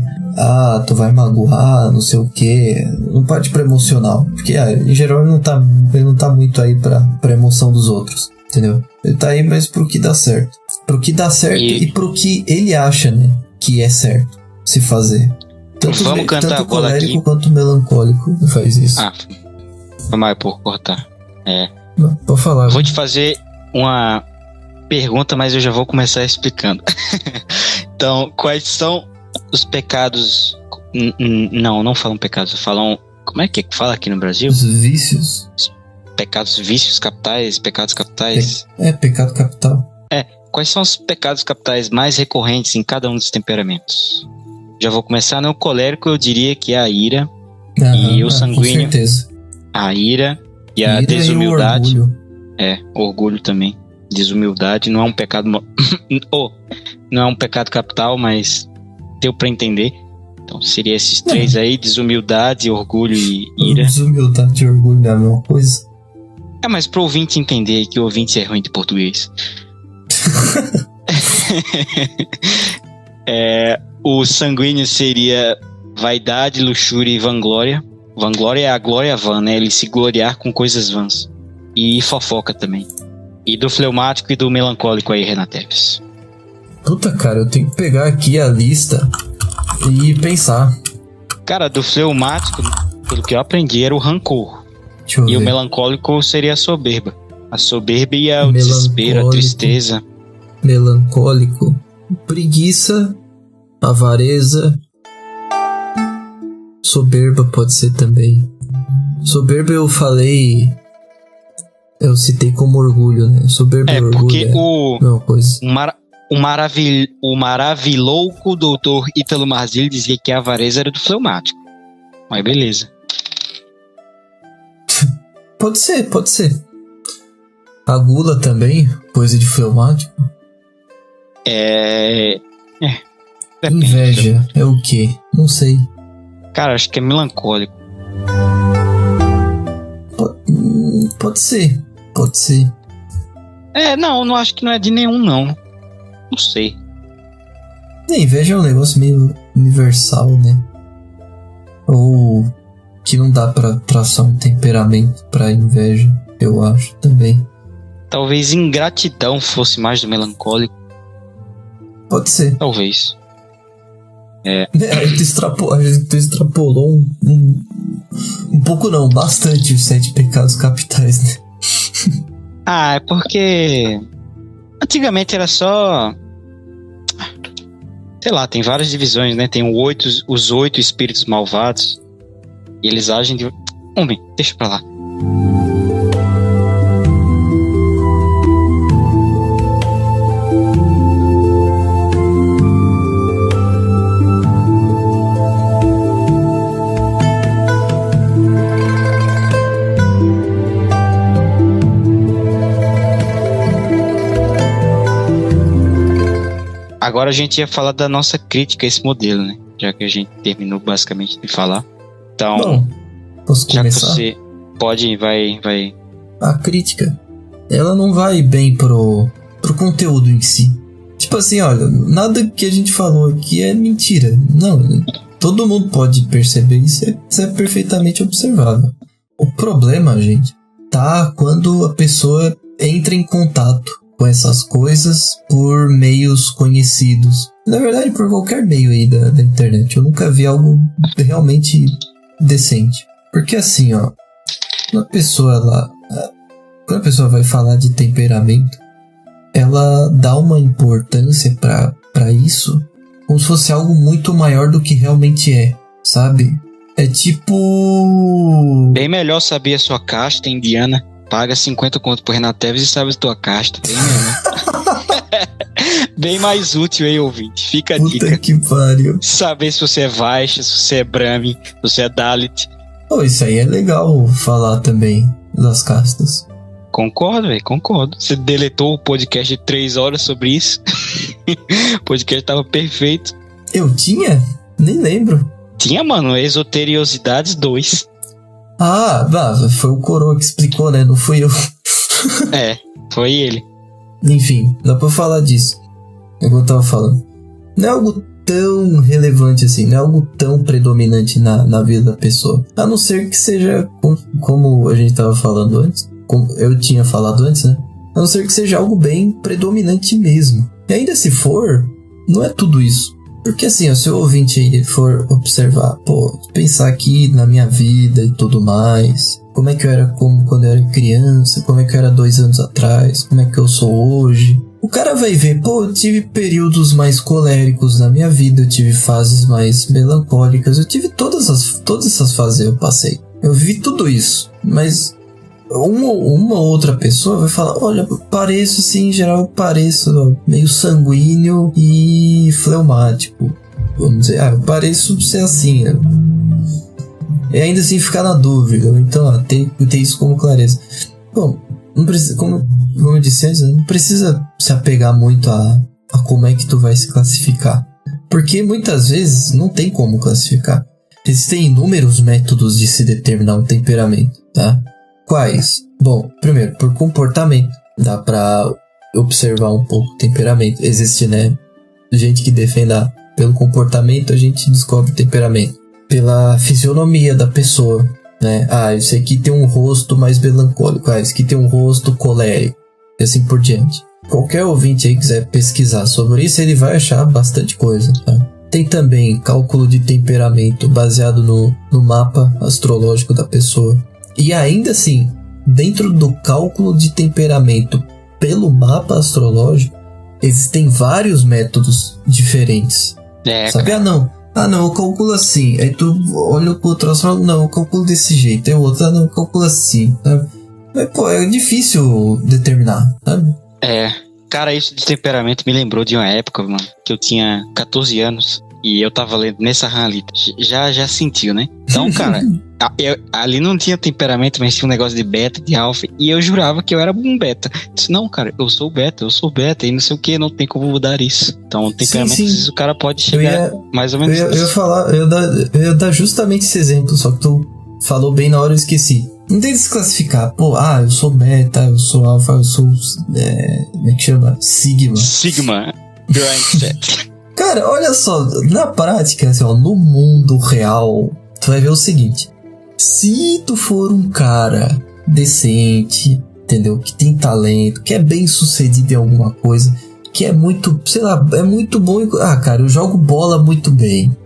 tu vai magoar, não sei o que, não parte pra emocional, porque em geral ele não tá muito aí pra emoção dos outros, entendeu? Ele tá aí mais pro que dá certo, e pro que ele acha, né, que é certo se fazer. Tanto o colérico quanto o melancólico faz isso. Foi mais por cortar. Não, pode falar. Vou te fazer uma pergunta, mas eu já vou começar explicando. Então, quais são os pecados... Não falam pecados, falam... Como é que fala aqui no Brasil? Os vícios. Vícios capitais, pecados capitais. Pecado capital. Quais são os pecados capitais mais recorrentes em cada um dos temperamentos? Já vou começar no colérico, eu diria que é a ira. E o sanguíneo. Com certeza. A ira e a desumildade. E o orgulho. Orgulho também. Desumildade não é um pecado... não é um pecado capital, mas deu pra entender. Então seria esses três aí: desumildade, orgulho e ira. Desumildade e orgulho não é a mesma coisa? Mas pro ouvinte entender que o ouvinte é ruim de português. O sanguíneo seria vaidade, luxúria e vanglória. Vanglória é a glória vã, né? Ele se gloriar com coisas vãs. E fofoca também. E do fleumático e do melancólico aí, Renateves. Puta, cara, eu tenho que pegar aqui a lista e pensar. Cara, do fleumático, pelo que eu aprendi, era o rancor. E o melancólico seria a soberba. A soberba e o desespero, a tristeza. Melancólico, preguiça, avareza. Soberba pode ser também. Soberba eu falei... Eu citei como orgulho, né? Soberba e orgulho porque mesma coisa. O maravilhoco doutor Ítalo Marzilli dizia que a avareza era do fleumático. Mas beleza. Pode ser. A gula também, coisa de fleumático. Inveja é o quê? Não sei. Cara, acho que é melancólico. Pode ser. Não acho que não é de nenhum, não. Não sei. Inveja é um negócio meio universal, né? Ou que não dá pra traçar um temperamento pra inveja, eu acho, também. Talvez ingratidão fosse mais do melancólico. Pode ser. Talvez. A gente extrapolou um pouco não, bastante os 7 pecados capitais, né? É porque antigamente era só... Sei lá, tem várias divisões, né? Tem os 8 espíritos malvados. E eles agem de... Homem, deixa pra lá. Agora agora a gente ia falar da nossa crítica a esse modelo, né? Já que a gente terminou basicamente de falar. Então, bom, posso já começar? que você pode, vai. A crítica, ela não vai bem pro conteúdo em si. Tipo assim, olha, nada que a gente falou aqui é mentira. Não, todo mundo pode perceber isso, isso é perfeitamente observável. O problema, gente, tá quando a pessoa entra em contato com essas coisas por meios conhecidos. Na verdade, por qualquer meio aí da internet. Eu nunca vi algo realmente decente. Porque assim, ó, quando a pessoa vai falar de temperamento, ela dá uma importância pra isso como se fosse algo muito maior do que realmente é, sabe? É tipo... Bem melhor saber a sua casta indiana. Paga 50 conto por Renato Teves e sabe a tua casta. Bem melhor. Bem mais útil, hein, ouvinte? Fica a Puta dica. que pariu. Saber se você é Vaishya, se você é Brahmin, se você é Dalit. Pô, isso aí é legal falar também das castas. Concordo, velho, concordo. Você deletou o podcast de 3 horas sobre isso. O podcast tava perfeito. Eu tinha? Nem lembro. Tinha, mano, Esoteriosidades 2. Ah, foi o Coroa que explicou, né? Não fui eu. É, foi ele. Enfim, dá pra falar disso. É o que eu tava falando. Não é algo tão relevante assim, não é algo tão predominante na vida da pessoa. A não ser que seja, como a gente tava falando antes, como eu tinha falado antes, né? A não ser que seja algo bem predominante mesmo. E ainda se for, não é tudo isso. Porque assim, se o ouvinte aí for observar, pensar aqui na minha vida e tudo mais, como é que eu era quando eu era criança, como é que eu era 2 anos atrás, como é que eu sou hoje. O cara vai ver, eu tive períodos mais coléricos na minha vida, eu tive fases mais melancólicas, eu tive todas essas fases eu passei. Eu vi tudo isso, mas uma outra pessoa vai falar, olha, pareço assim, em geral eu pareço meio sanguíneo e fleumático. Vamos dizer, eu pareço ser assim. E ainda assim ficar na dúvida. Então, ter isso como clareza. Bom, não precisa, como eu disse antes, não precisa se apegar muito a como é que tu vai se classificar. Porque muitas vezes não tem como classificar. Existem inúmeros métodos de se determinar um temperamento, tá? Quais? Bom, primeiro, por comportamento. Dá pra observar um pouco o temperamento. Existe, né? Gente que defenda pelo comportamento, a gente descobre o temperamento. Pela fisionomia da pessoa, né? Esse aqui tem um rosto mais melancólico. Esse aqui tem um rosto colérico. E assim por diante. Qualquer ouvinte aí que quiser pesquisar sobre isso, ele vai achar bastante coisa, tá? Tem também cálculo de temperamento baseado no mapa astrológico da pessoa. E ainda assim, dentro do cálculo de temperamento pelo mapa astrológico, existem vários métodos diferentes. Sabe? Não, eu calculo assim. Aí tu olha pro outro astrólogo, não, eu calculo desse jeito. Aí o outro, não, eu calculo assim, sabe? Mas, é difícil determinar, sabe? Cara, isso de temperamento me lembrou de uma época, mano, que eu tinha 14 anos e eu tava lendo nessa ali. Já sentiu, né? Então, cara, ali não tinha temperamento, mas tinha um negócio de beta, de alfa, e eu jurava que eu era um beta. Eu disse, não, cara, eu sou beta, e não sei o que, não tem como mudar isso. Então, o temperamento, sim. O cara pode chegar mais ou menos. Eu ia dar justamente esse exemplo, só que tu falou bem na hora, eu esqueci. Não tem que se classificar. Eu sou beta, eu sou alfa, eu sou... como é que chama? Sigma. Mindset. Cara, olha só, na prática, assim, no mundo real, tu vai ver o seguinte. Se tu for um cara decente, entendeu? Que tem talento, que é bem sucedido em alguma coisa, que é muito, sei lá, é muito bom. Cara, eu jogo bola muito bem.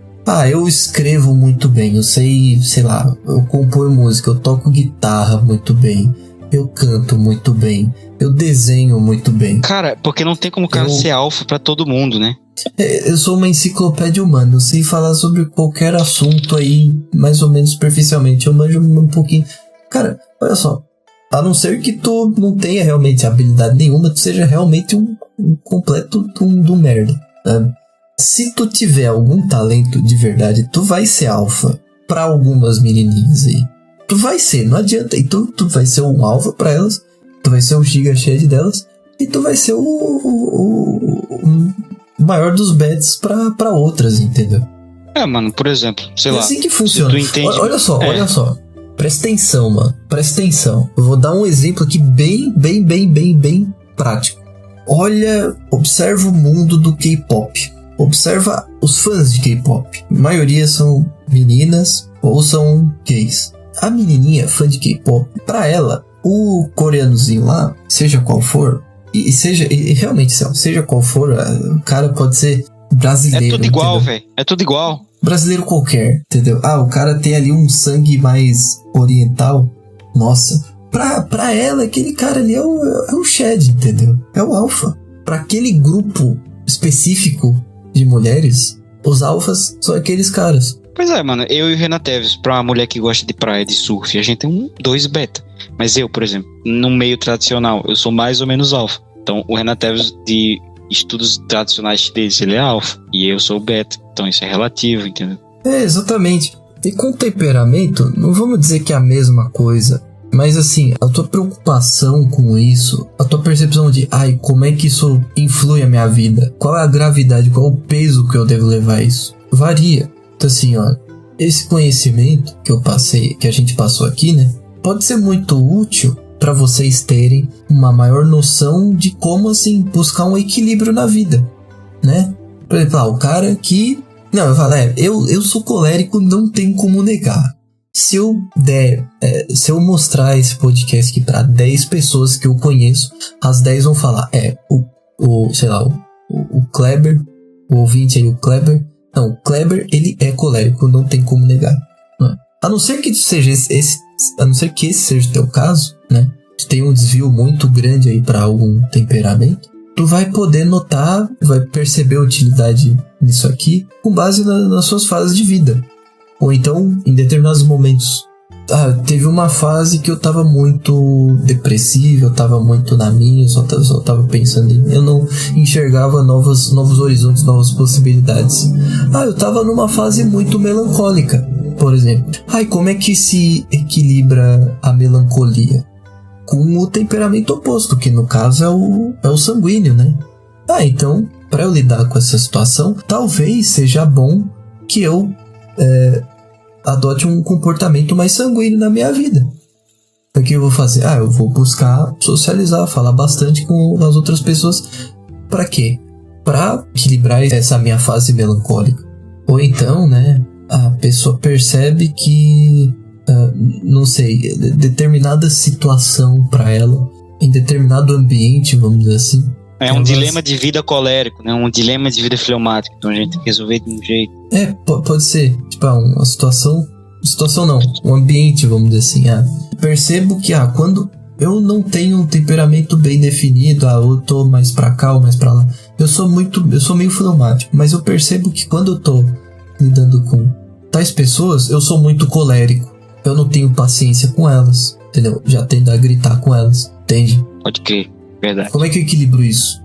Eu escrevo muito bem, eu sei lá, eu componho música, eu toco guitarra muito bem, eu canto muito bem, eu desenho muito bem. Cara, porque não tem como o cara ser alfa pra todo mundo, né? Eu sou uma enciclopédia humana, eu sei falar sobre qualquer assunto aí, mais ou menos superficialmente, eu manjo um pouquinho. Cara, olha só, a não ser que tu não tenha realmente habilidade nenhuma, tu seja realmente um completo do merda, sabe? Se tu tiver algum talento de verdade, tu vai ser alfa pra algumas menininhas aí. Tu vai ser, não adianta. E tu vai ser um alfa pra elas, tu vai ser o giga shed delas, e tu vai ser maior dos bets pra outras, entendeu? Mano, por exemplo, sei É lá. assim que funciona. Tu entende... Olha só. Presta atenção, mano. Presta atenção. Eu vou dar um exemplo aqui bem prático. Olha, observa o mundo do K-pop. Observa os fãs de K-pop. A maioria são meninas ou são gays. A menininha, fã de K-pop, pra ela, o coreanozinho lá, seja qual for, e realmente, seja qual for, o cara pode ser brasileiro. É tudo igual, velho. É tudo igual. Brasileiro qualquer, entendeu? O cara tem ali um sangue mais oriental. Nossa, pra ela, aquele cara ali é o Shed, entendeu? É o alfa. Pra aquele grupo específico de mulheres, os alfas são aqueles caras. Pois é, mano. Eu e o Renan Teves, pra uma mulher que gosta de praia, de surf, a gente tem 2 beta. Mas eu, por exemplo, no meio tradicional, eu sou mais ou menos alfa. Então, o Renan Teves de estudos tradicionais chineses, ele é alfa. E eu sou beta. Então, isso é relativo, entendeu? Exatamente. E com temperamento, não vamos dizer que é a mesma coisa. Mas assim, a tua preocupação com isso, a tua percepção de como é que isso influi a minha vida? Qual é a gravidade, qual é o peso que eu devo levar a isso? Varia. Então assim, esse conhecimento que eu passei, que a gente passou aqui, né? Pode ser muito útil para vocês terem uma maior noção de como, assim, buscar um equilíbrio na vida, né? Por exemplo, o cara que... Não, eu falo, eu sou colérico, não tem como negar. Se eu se eu mostrar esse podcast aqui pra 10 pessoas que eu conheço, as 10 vão falar, o Kleber, o ouvinte aí, o Kleber... Não, o Kleber, ele é colérico, não tem como negar. Né? A não ser que seja esse seja o teu caso, né? Tu tem um desvio muito grande aí pra algum temperamento, tu vai poder notar, vai perceber a utilidade nisso aqui com base nas suas fases de vida. Ou então, em determinados momentos, teve uma fase que eu tava muito depressivo, eu tava muito na minha, só tava pensando em mim, eu não enxergava novos horizontes, novas possibilidades. Eu tava numa fase muito melancólica, por exemplo. E como é que se equilibra a melancolia? Com o temperamento oposto, que no caso é o sanguíneo, né? Então, para eu lidar com essa situação, talvez seja bom que eu adote um comportamento mais sanguíneo na minha vida. O que eu vou fazer? Eu vou buscar socializar, falar bastante com as outras pessoas. Para quê? Para equilibrar essa minha fase melancólica. Ou então, né, a pessoa percebe que, não sei, determinada situação para ela, em determinado ambiente, vamos dizer assim. É um dilema de vida colérico, né? Um dilema de vida fleumático. Então a gente tem que resolver de um jeito. Pode ser. Tipo, uma situação não. Um ambiente, vamos dizer assim. Percebo que, quando eu não tenho um temperamento bem definido, eu tô mais pra cá ou mais pra lá. Eu sou meio fleumático. Mas eu percebo que quando eu tô lidando com tais pessoas, eu sou muito colérico. Eu não tenho paciência com elas, entendeu? Já tendo a gritar com elas, entende? Pode crer. Verdade. Como é que eu equilibro isso?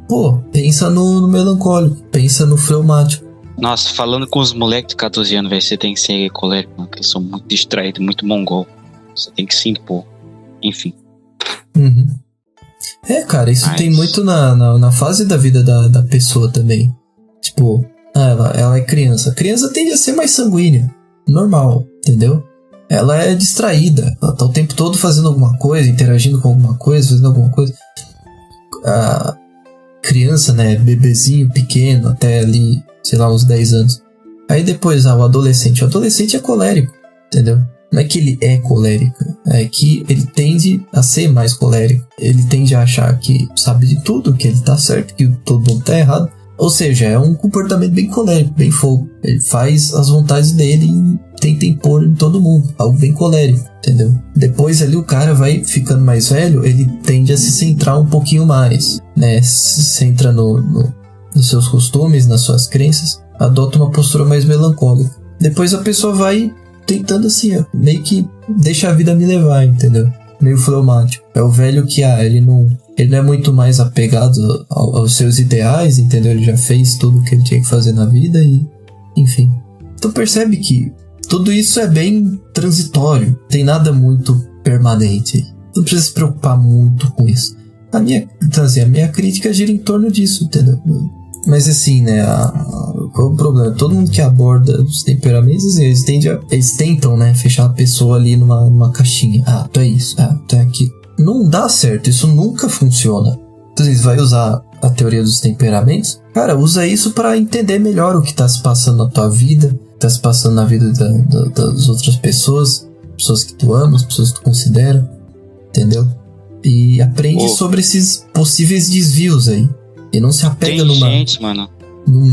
Pensa no melancólico, pensa no fleumático. Nossa, falando com os moleques de 14 anos, velho, você tem que ser colérico, mano, porque eles são muito distraídos, muito mongol. Você tem que se impor. Enfim. Uhum. Cara, isso tem muito na fase da vida da pessoa também. Tipo, ela é criança. A criança tende a ser mais sanguínea. Normal, entendeu? Ela é distraída. Ela tá o tempo todo fazendo alguma coisa, interagindo com alguma coisa, fazendo alguma coisa. A criança, né, bebezinho pequeno, até ali, sei lá, uns 10 anos. Aí depois, o adolescente. O adolescente é colérico, entendeu? Não é que ele é colérico, é que ele tende a ser mais colérico. Ele tende a achar que sabe de tudo, que ele tá certo, que todo mundo tá errado. Ou seja, é um comportamento bem colérico, bem fogo. Ele faz as vontades dele e tenta impor em todo mundo. Algo bem colérico, entendeu? Depois ali o cara vai ficando mais velho, ele tende a se centrar um pouquinho mais, né? Se centra nos seus costumes, nas suas crenças. Adota uma postura mais melancólica. Depois a pessoa vai tentando assim, meio que deixa a vida me levar, entendeu? Meio fleumático. É o velho que, ele não é muito mais apegado aos seus ideais, entendeu? Ele já fez tudo o que ele tinha que fazer na vida e, enfim. Então percebe que tudo isso é bem transitório, não tem nada muito permanente. Não precisa se preocupar muito com isso. A minha crítica gira em torno disso, entendeu? Mas assim, né? Qual é o problema? Todo mundo que aborda os temperamentos, assim, eles tentam, né? Fechar a pessoa ali numa caixinha. Ah, tu é isso. Ah, tu é aquilo. Não dá certo. Isso nunca funciona. Então, você vai usar a teoria dos temperamentos? Cara, usa isso pra entender melhor o que tá se passando na tua vida, o que tá se passando na vida das outras pessoas que tu ama, as pessoas que tu considera, entendeu? E aprende sobre esses possíveis desvios aí. E não se apega num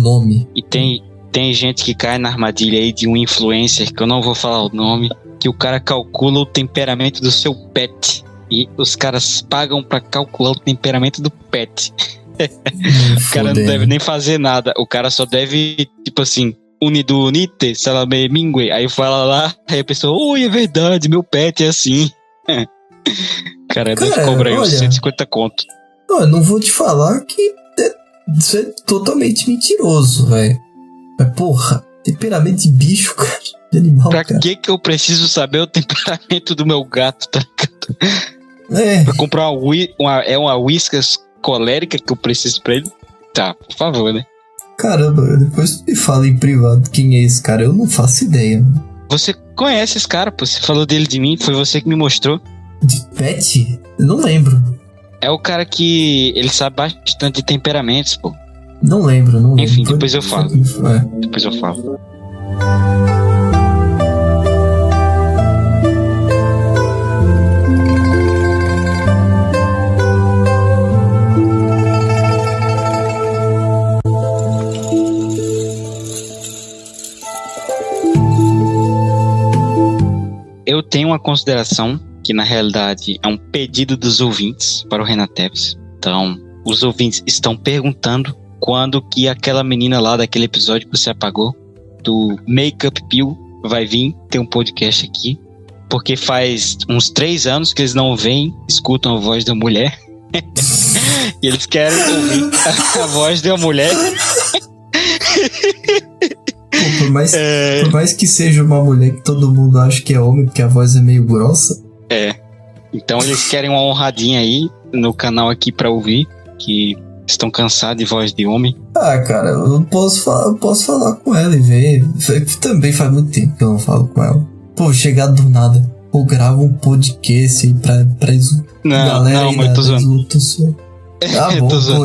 nome. E tem gente que cai na armadilha aí de um influencer, que eu não vou falar o nome, que o cara calcula o temperamento do seu pet. E os caras pagam pra calcular o temperamento do pet. O cara não deve nem fazer nada. O cara só deve, tipo assim, unido unite, salame mingue. Aí fala lá, aí a pessoa, oi, é verdade, meu pet é assim. Cara, deve cobrar aí uns 150 conto. Eu não vou te falar que isso é totalmente mentiroso, velho. Mas porra, temperamento de bicho, cara. De animal, pra cara. que eu preciso saber o temperamento do meu gato, tá ligado? Pra comprar uma Whiskas colérica que eu preciso pra ele? Tá, por favor, né? Caramba, depois tu me fala em privado quem é esse cara. Eu não faço ideia, mano. Você conhece esse cara, pô. Você falou dele de mim, foi você que me mostrou. De pet? Eu não lembro. É o cara que ele sabe bastante de temperamentos, pô. Não lembro. Enfim, depois eu falo. Depois eu falo. Eu tenho uma consideração que na realidade é um pedido dos ouvintes para o Renan Teves. Então, os ouvintes estão perguntando quando que aquela menina lá daquele episódio que você apagou, do Makeup Pill, vai vir ter um podcast aqui. Porque faz uns 3 anos que eles não escutam a voz da mulher. E eles querem ouvir a voz da mulher. Por mais que seja uma mulher que todo mundo acha que é homem, porque a voz é meio grossa. Então eles querem uma honradinha aí no canal aqui pra ouvir, que estão cansados de voz de homem. Ah, cara, eu posso falar com ela e ver. Também faz muito tempo que eu não falo com ela. Pô, chegar do nada. Pô, grava um podcast aí pra isso. Não, mas eu tô zoando. Ah, bom, pô,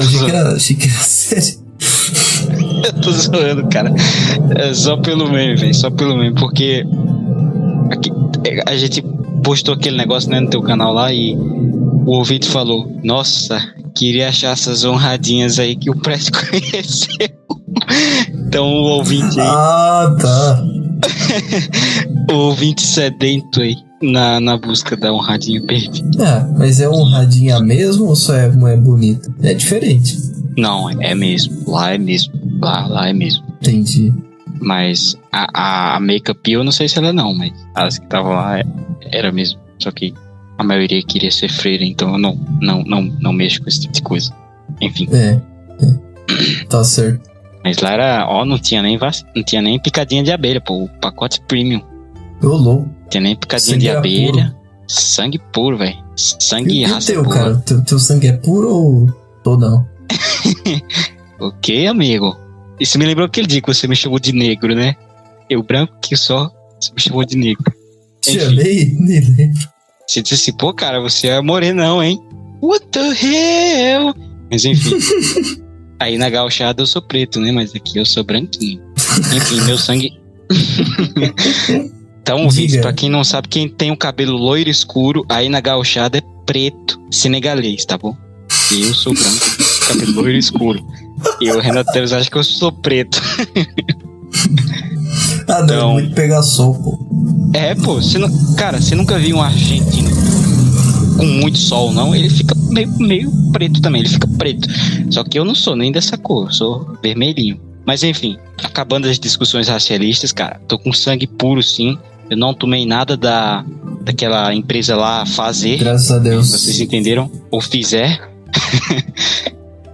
achei que era sério. Eu tô zoando, cara. É só pelo meme, velho. Só pelo meme. Porque aqui, a gente postou aquele negócio, né, no teu canal lá e o ouvinte falou: nossa, queria achar essas honradinhas aí que o Prest conheceu. Então o ouvinte aí. Ah, tá. O ouvinte sedento aí na busca da honradinha perdida. Mas é honradinha mesmo ou só é bonita? É diferente. Não, é mesmo. Lá é mesmo. Lá é mesmo. Entendi. Mas a Makeup eu não sei se ela não, mas as que estavam lá era mesmo. Só que a maioria queria ser freira, então eu não mexo com esse tipo de coisa. Enfim. Tá certo. Mas lá era, não tinha nem picadinha de abelha, pô. O pacote premium. Ô, louco. Não tinha nem picadinha de abelha. Sangue puro, velho. Sangue e raça teu, pura. Cara? Teu sangue é puro ou não? Ok, amigo. Isso me lembrou aquele dia que você me chamou de negro, né? Eu branco que só, você me chamou de negro. Te chamei? Nem lembro. Você disse assim, pô, cara, você é morenão, hein? What the hell? Mas enfim. Aí na gauchada eu sou preto, né? Mas aqui eu sou branquinho. Enfim, meu sangue... Então, ouvinte, pra quem não sabe, quem tem o cabelo loiro escuro, aí na gauchada é preto senegalês, tá bom? E eu sou branco, cabelo loiro escuro. E o Renato Teves acha que eu sou preto. Não, então, é muito pegar sol, pô. Pô, você nunca viu um argentino com muito sol, não? Ele fica meio preto também, ele fica preto. Só que eu não sou nem dessa cor, eu sou vermelhinho. Mas enfim, acabando as discussões racialistas, cara, tô com sangue puro sim. Eu não tomei nada daquela empresa lá fazer. Graças a Deus. Vocês entenderam? Ou fizer.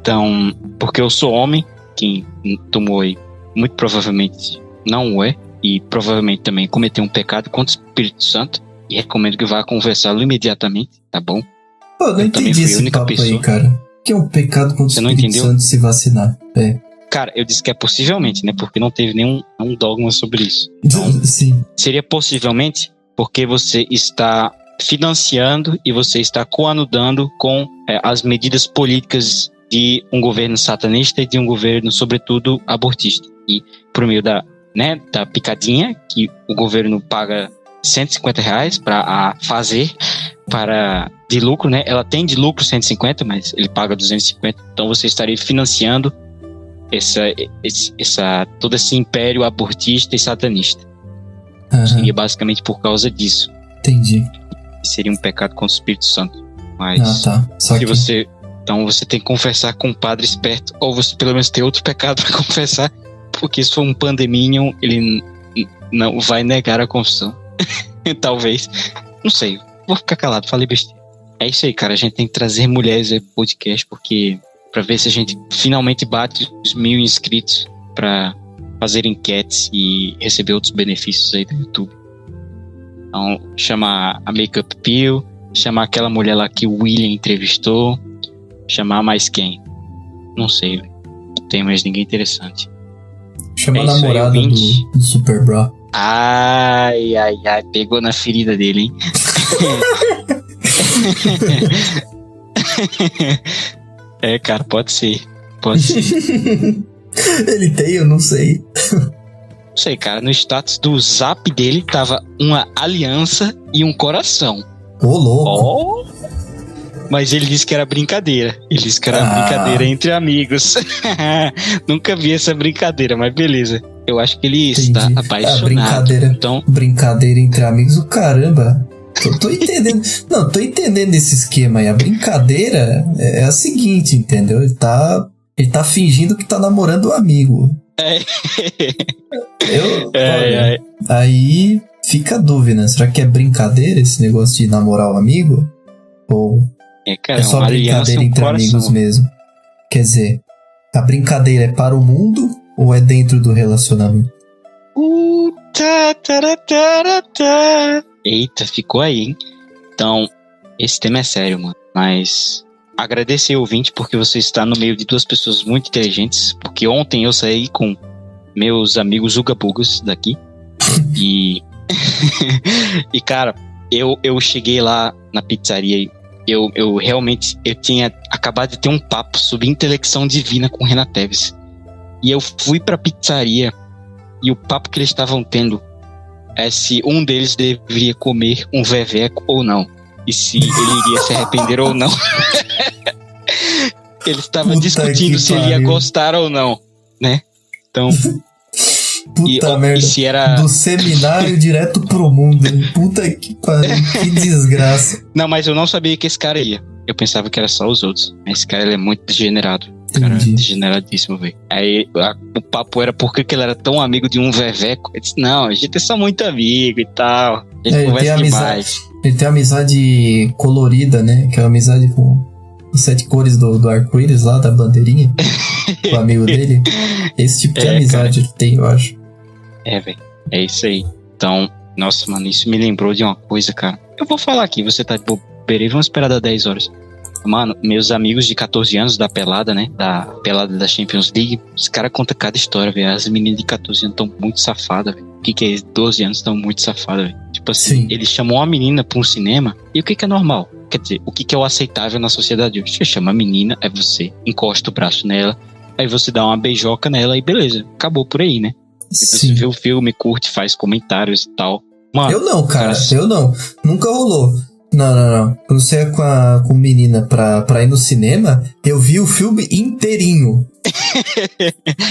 Então, porque eu sou homem, quem tomou aí muito provavelmente não o é. E provavelmente também cometeu um pecado contra o Espírito Santo. E recomendo que vá conversá-lo imediatamente, tá bom? Pô, eu não entendi esse papo aí, cara. Que é um pecado contra o Espírito Santo se vacinar. Cara, eu disse que é possivelmente, né? Porque não teve nenhum dogma sobre isso. Então, sim. seria possivelmente porque você está financiando e você está coanudando com as medidas políticas de um governo satanista e de um governo, sobretudo, abortista. E por meio da picadinha, que o governo paga R$150 para fazer, de lucro, né? Ela tem de lucro 150, mas ele paga 250. Então você estaria financiando todo esse império abortista e satanista. Seria basicamente por causa disso. Entendi. Seria um pecado contra o Espírito Santo. Mas tá. Então você tem que confessar com um padre esperto, ou você pelo menos tem outro pecado para confessar, porque se for um pandeminion, ele não vai negar a confissão. Talvez. Não sei. Vou ficar calado, falei besteira. É isso aí, cara. A gente tem que trazer mulheres aí pro podcast, porque pra ver se a gente finalmente bate os 1.000 inscritos pra fazer enquetes e receber outros benefícios aí do YouTube. Então, chamar a Makeup Peel, chamar aquela mulher lá que o William entrevistou, chamar mais quem? Não sei, não tem mais ninguém interessante. Chama a namorada do Super Bra. Ai, pegou na ferida dele, hein? Cara, pode ser. Ele tem, eu não sei. Não sei, cara, no status do Zap dele tava uma aliança e um coração. Ô, louco. Mas ele disse que era brincadeira. Ele disse que era brincadeira entre amigos. Nunca vi essa brincadeira, mas beleza. Eu acho que ele está apaixonado. Brincadeira entre amigos, o caramba. Tô entendendo. Não, tô entendendo esse esquema aí. A brincadeira é a seguinte, entendeu? Ele tá fingindo que tá namorando um amigo. Aí fica a dúvida. Será que é brincadeira esse negócio de namorar um amigo? Ou cara, é só brincadeira entre amigos mesmo? Quer dizer, a brincadeira é para o mundo ou é dentro do relacionamento? Eita, ficou aí, hein? Então, esse tema é sério, mano. Mas agradecer ao ouvinte porque você está no meio de duas pessoas muito inteligentes. Porque ontem eu saí com meus amigos ugabugas daqui. E cara, eu cheguei lá na pizzaria e eu realmente tinha acabado de ter um papo sobre intelecção divina com o Renan Teves. E eu fui pra pizzaria e o papo que eles estavam tendo é se um deles deveria comer um veveco ou não. E se ele iria se arrepender ou não. Ele estava discutindo se ele ia gostar ou não, né? Então... Puta merda, se era... do seminário direto pro mundo. Puta que pariu, que desgraça. Não, mas eu não sabia que esse cara ia. Eu pensava que era só os outros. Mas esse cara, ele é muito degenerado. Cara, degeneradíssimo, velho. Aí o papo era por que ele era tão amigo de um veveco. Ele disse, não, a gente é só muito amigo e tal. A gente conversa demais. Ele tem amizade colorida, né? Que é a amizade com os 7 cores do arco-íris lá, da bandeirinha. Com o amigo dele. Esse tipo de amizade ele tem, eu acho. Velho. É isso aí. Então, nossa, mano, isso me lembrou de uma coisa, cara. Eu vou falar aqui, você tá de bobeira e vamos esperar das 10 horas. Mano, meus amigos de 14 anos da pelada, né? Da pelada da Champions League, os caras contam cada história, velho. As meninas de 14 anos estão muito safadas, velho. O que é isso? 12 anos estão muito safadas, velho. Tipo assim, ele chamou uma menina pra um cinema. E o que é normal? Quer dizer, o que é o aceitável na sociedade hoje? Você chama a menina, aí você encosta o braço nela, aí você dá uma beijoca nela e beleza. Acabou por aí, né? Você vê o filme, curte, faz comentários e tal. Mano, eu não, cara. Eu não. Nunca rolou. Não. Quando você é com menina pra ir no cinema, eu vi o filme inteirinho.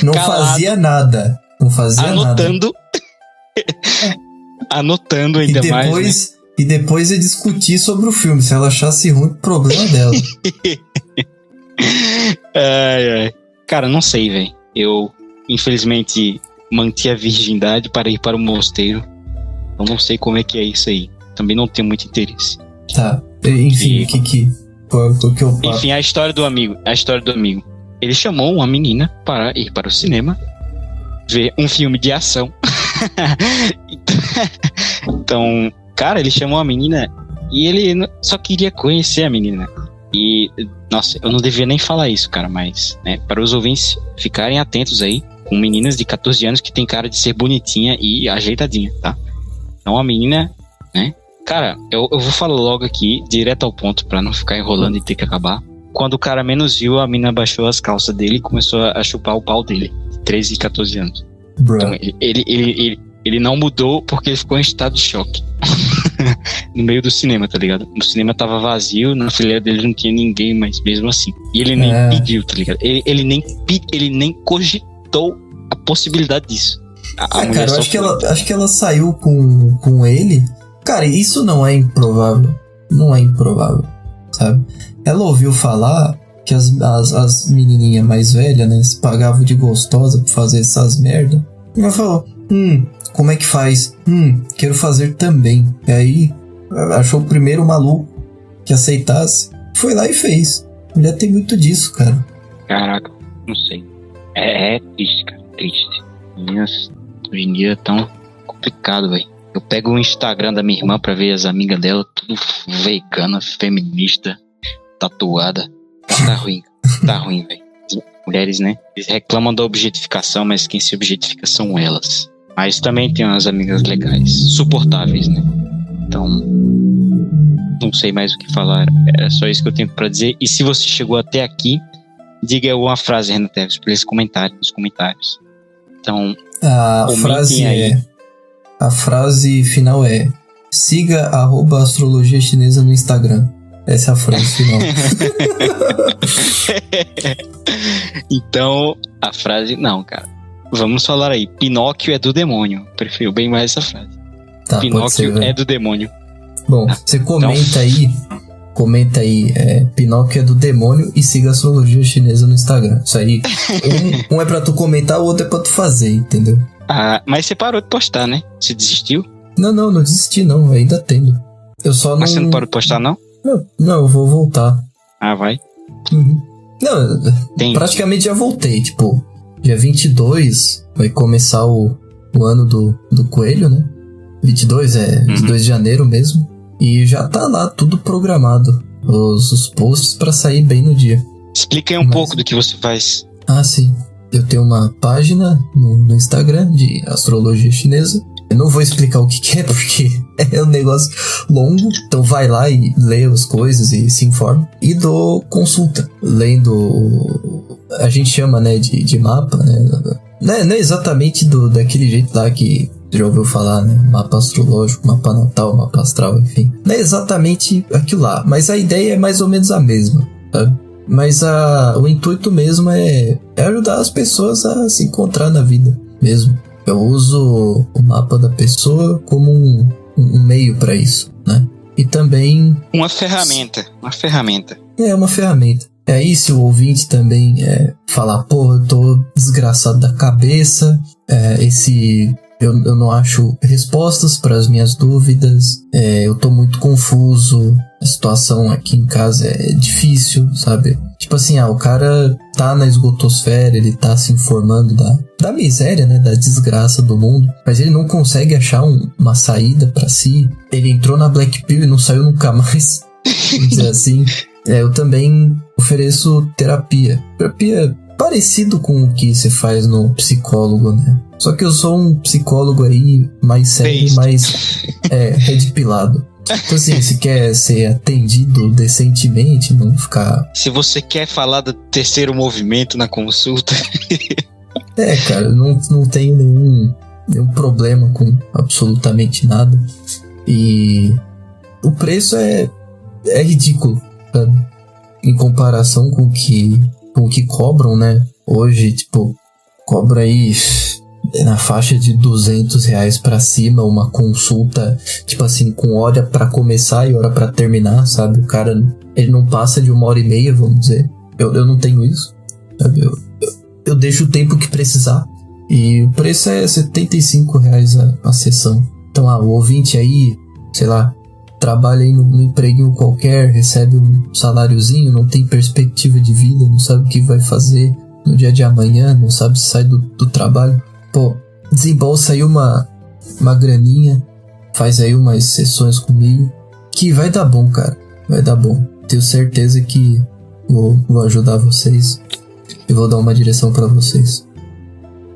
Não fazia nada. Não fazia anotando, nada. Anotando ainda mais. Né? E depois eu discutir sobre o filme. Se ela achasse ruim, problema dela. Ai. Cara, não sei, velho. Eu, infelizmente, mantive a virgindade para ir para o mosteiro. Eu não sei como é que é isso aí. Também não tenho muito interesse. Tá, enfim, o que eu papo? Enfim, a história do amigo. Ele chamou uma menina para ir para o cinema ver um filme de ação. Então, cara, ele chamou a menina e ele só queria conhecer a menina. E, nossa, eu não devia nem falar isso, cara, mas, né, para os ouvintes ficarem atentos aí, com meninas de 14 anos que tem cara de ser bonitinha e ajeitadinha, tá? Então a menina, né? Cara, eu vou falar logo aqui, direto ao ponto, pra não ficar enrolando e ter que acabar. Quando o cara menos viu, a menina baixou as calças dele e começou a chupar o pau dele, de 13 e 14 anos. Então ele não mudou porque ele ficou em estado de choque. No meio do cinema, tá ligado? O cinema tava vazio, na fileira dele não tinha ninguém, mas mesmo assim. E ele nem pediu, tá ligado? Ele nem cogitou a possibilidade disso. Cara, eu acho que ela saiu com ele. Cara, isso não é improvável. Não é improvável, sabe? Ela ouviu falar que as menininhas mais velhas, né, se pagavam de gostosa pra fazer essas merda. E ela falou, como é que faz? Quero fazer também. E aí, achou o primeiro maluco que aceitasse. Foi lá e fez. Mulher tem muito disso, cara. Caraca, não sei. É triste, cara. Triste. Meninas, hoje em dia é tão complicado, velho. Eu pego o Instagram da minha irmã pra ver as amigas dela, tudo vegana, feminista, tatuada. Tá ruim, velho. Mulheres, né? Eles reclamam da objetificação, mas quem se objetifica são elas. Mas também tem umas amigas legais, suportáveis, né? Então, não sei mais o que falar. Era só isso que eu tenho pra dizer. E se você chegou até aqui, diga uma frase, Renan Teves, pra eles comentarem nos comentários. Então, a frase final é: siga @astrologia chinesa no Instagram. Essa é a frase final. Então, a frase... Não, cara. Vamos falar aí. Pinóquio é do demônio. Prefiro bem mais essa frase. Tá, Pinóquio é do demônio. Bom, você comenta aí. Comenta aí, Pinóquio é do demônio e siga a astrologia chinesa no Instagram. Isso aí, um é pra tu comentar, o outro é pra tu fazer, entendeu? Ah, mas você parou de postar, né? Você desistiu? Não desisti não, ainda tendo. Eu só Mas você não parou de postar, não? Não, eu vou voltar. Ah, vai? Uhum. Não, praticamente já voltei, tipo, dia 22 vai começar o ano do coelho, né? 22 22 de janeiro mesmo. E já tá lá tudo programado, os posts pra sair bem no dia. Explica aí um pouco do que você faz. Ah, sim. Eu tenho uma página no Instagram de astrologia chinesa. Eu não vou explicar o que é, porque é um negócio longo. Então vai lá e lê as coisas e se informa. E dou consulta, lendo... A gente chama, né, de mapa, né? Não é exatamente daquele jeito lá que já ouviu falar, né? Mapa astrológico, mapa natal, mapa astral, enfim. Não é exatamente aquilo lá, mas a ideia é mais ou menos a mesma, sabe? Mas o intuito mesmo é ajudar as pessoas a se encontrar na vida mesmo. Eu uso o mapa da pessoa como um meio para isso, né? E também... Uma ferramenta. É, uma ferramenta. E aí, se o ouvinte também falar, pô, eu tô desgraçado da cabeça, eu não acho respostas para as minhas dúvidas, eu tô muito confuso, a situação aqui em casa é difícil, sabe? Tipo assim, o cara tá na esgotosfera, ele tá se informando da miséria, né, da desgraça do mundo, mas ele não consegue achar uma saída pra si. Ele entrou na Black Pill e não saiu nunca mais, vamos dizer assim. Eu também ofereço terapia parecido com o que você faz no psicólogo, né? Só que eu sou um psicólogo aí mais sério e mais redpilado. Então assim, se quer ser atendido decentemente, não ficar... Se você quer falar do terceiro movimento na consulta... cara, eu não tenho nenhum problema com absolutamente nada. E o preço é ridículo, sabe? Em comparação com o que cobram, né? Hoje, tipo, cobra aí na faixa de R$200 pra cima uma consulta, tipo assim, com hora pra começar e hora pra terminar, sabe? O cara, ele não passa de 1h30, vamos dizer. Eu não tenho isso, sabe? Eu deixo o tempo que precisar. E o preço é R$75 a sessão. Então, o ouvinte aí, sei lá, trabalha aí no empreguinho qualquer, recebe um saláriozinho, não tem perspectiva de vida, não sabe o que vai fazer no dia de amanhã, não sabe se sai do trabalho. Pô, desembolsa aí uma graninha, faz aí umas sessões comigo, que vai dar bom, cara, vai dar bom. tenho certeza que vou ajudar vocês e vou dar uma direção pra vocês.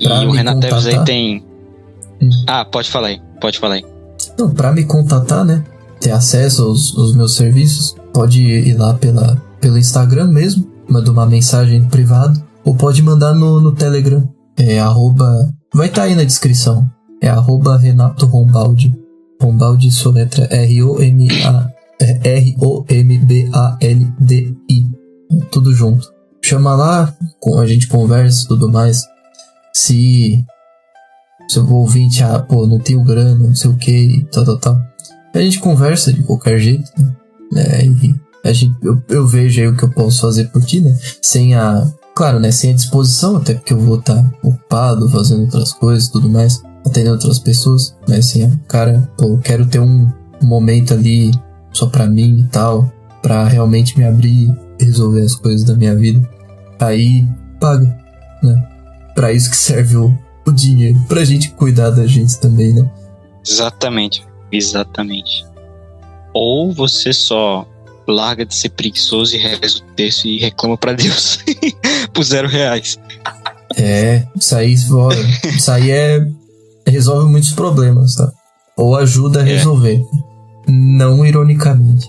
E o Renato Teves aí tem... pode falar aí. Não, pra me contatar, né, ter acesso aos meus serviços, pode ir lá pelo Instagram mesmo, manda uma mensagem privada, ou pode mandar no Telegram, vai estar aí na descrição, @Renato Rombaldi. Rombaldi soletra ROMBALDI, tudo junto. Chama lá, a gente conversa e tudo mais. Se o ouvinte, não tenho grana, não sei o que, tal. A gente conversa de qualquer jeito, né? Eu vejo aí o que eu posso fazer por ti, né? Sem a disposição, até porque eu vou estar ocupado fazendo outras coisas e tudo mais, atendendo outras pessoas, né? Assim, eu quero ter um momento ali só pra mim e tal, pra realmente me abrir e resolver as coisas da minha vida. Aí, paga, né? Pra isso que serve o dinheiro, pra gente cuidar da gente também, né? Exatamente. Ou você só larga de ser preguiçoso e reza o texto e reclama pra Deus por R$0. Isso aí resolve muitos problemas, tá? Ou ajuda a resolver, não ironicamente.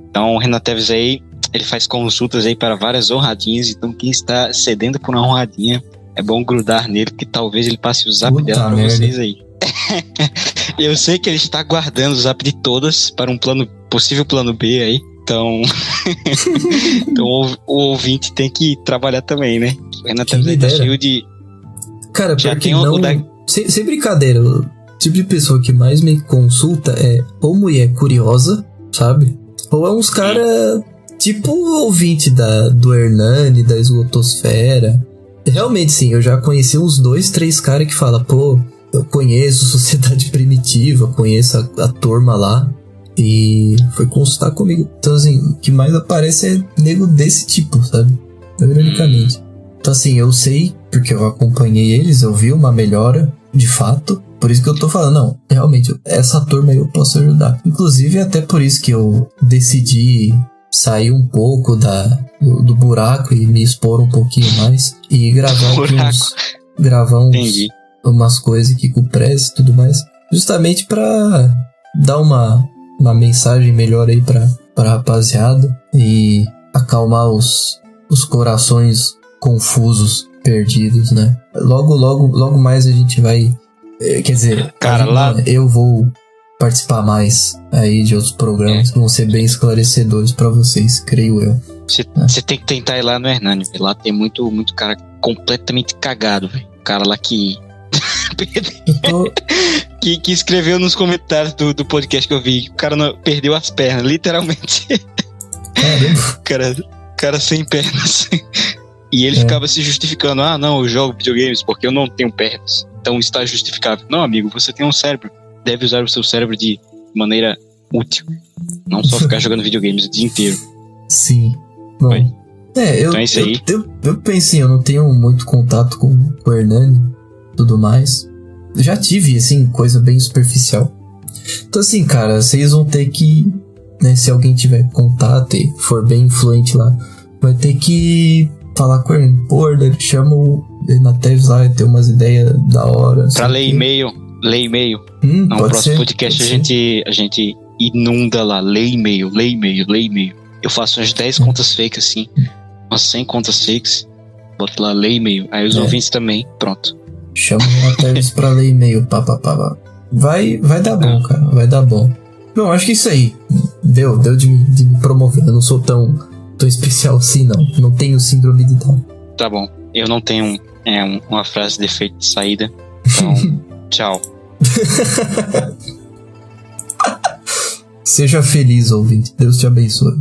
Então o Renato Teves aí, ele faz consultas aí para várias honradinhas, então quem está cedendo por uma honradinha, é bom grudar nele, que talvez ele passe o zap dela pra vocês aí. Eu sei que ele está guardando o zap de todas para um possível plano B aí. Então, então o ouvinte tem que trabalhar também, né? O Renato aí tá cheio de... Cara, porque sem brincadeira, o tipo de pessoa que mais me consulta é ou mulher curiosa, sabe? Ou é uns cara tipo ouvinte do Hernani, da Esgotosfera. Realmente, sim, eu já conheci uns 2, 3 caras que falam, eu conheço Sociedade Primitiva, conheço a turma lá, e foi consultar comigo. Então, assim, o que mais aparece é nego desse tipo, sabe? Ironicamente. Então, assim, eu sei, porque eu acompanhei eles, eu vi uma melhora, de fato, por isso que eu tô falando, não, realmente, essa turma aí eu posso ajudar. Inclusive, até por isso que eu decidi sair um pouco do buraco e me expor um pouquinho mais e gravar umas coisas aqui com o Press e tudo mais, justamente pra dar uma mensagem melhor aí pra rapaziada e acalmar os corações confusos, perdidos, né? Logo mais a gente vai, quer dizer, eu vou participar mais aí de outros programas que vão ser bem esclarecedores pra vocês, creio eu. Você tem que tentar ir lá no Hernani, lá tem muito cara completamente cagado, velho. O cara lá que que escreveu nos comentários do podcast que eu vi, o cara perdeu as pernas, literalmente. Cara sem pernas. E ele ficava se justificando, não, eu jogo videogames porque eu não tenho pernas, então está justificável. Não, amigo, você tem um cérebro, deve usar o seu cérebro de maneira útil, não só ficar jogando videogames o dia inteiro. Sim. Bom, então é isso aí. Eu pensei, eu não tenho muito contato com o Hernani e tudo mais. Eu já tive, assim, coisa bem superficial. Então, assim, cara, vocês vão ter que, né, se alguém tiver contato e for bem influente lá, vai ter que falar com ele. Hernani, chama o Renato Teves lá e ter umas ideias da hora. Pra ler e-mail. No próximo podcast a gente inunda lá, lê e-mail. Eu faço umas 10 contas fakes assim, umas 100 contas fakes, boto lá, lê e-mail. Aí os ouvintes também, pronto. Chama o Renato Teves pra ler e-mail, Vai dar bom, cara, vai dar bom. Não, acho que isso aí deu de me promover. Eu não sou tão especial assim, não tenho síndrome de Down. Tá bom, eu não tenho uma frase de efeito de saída, então tchau. Seja feliz, ouvinte. Deus te abençoe.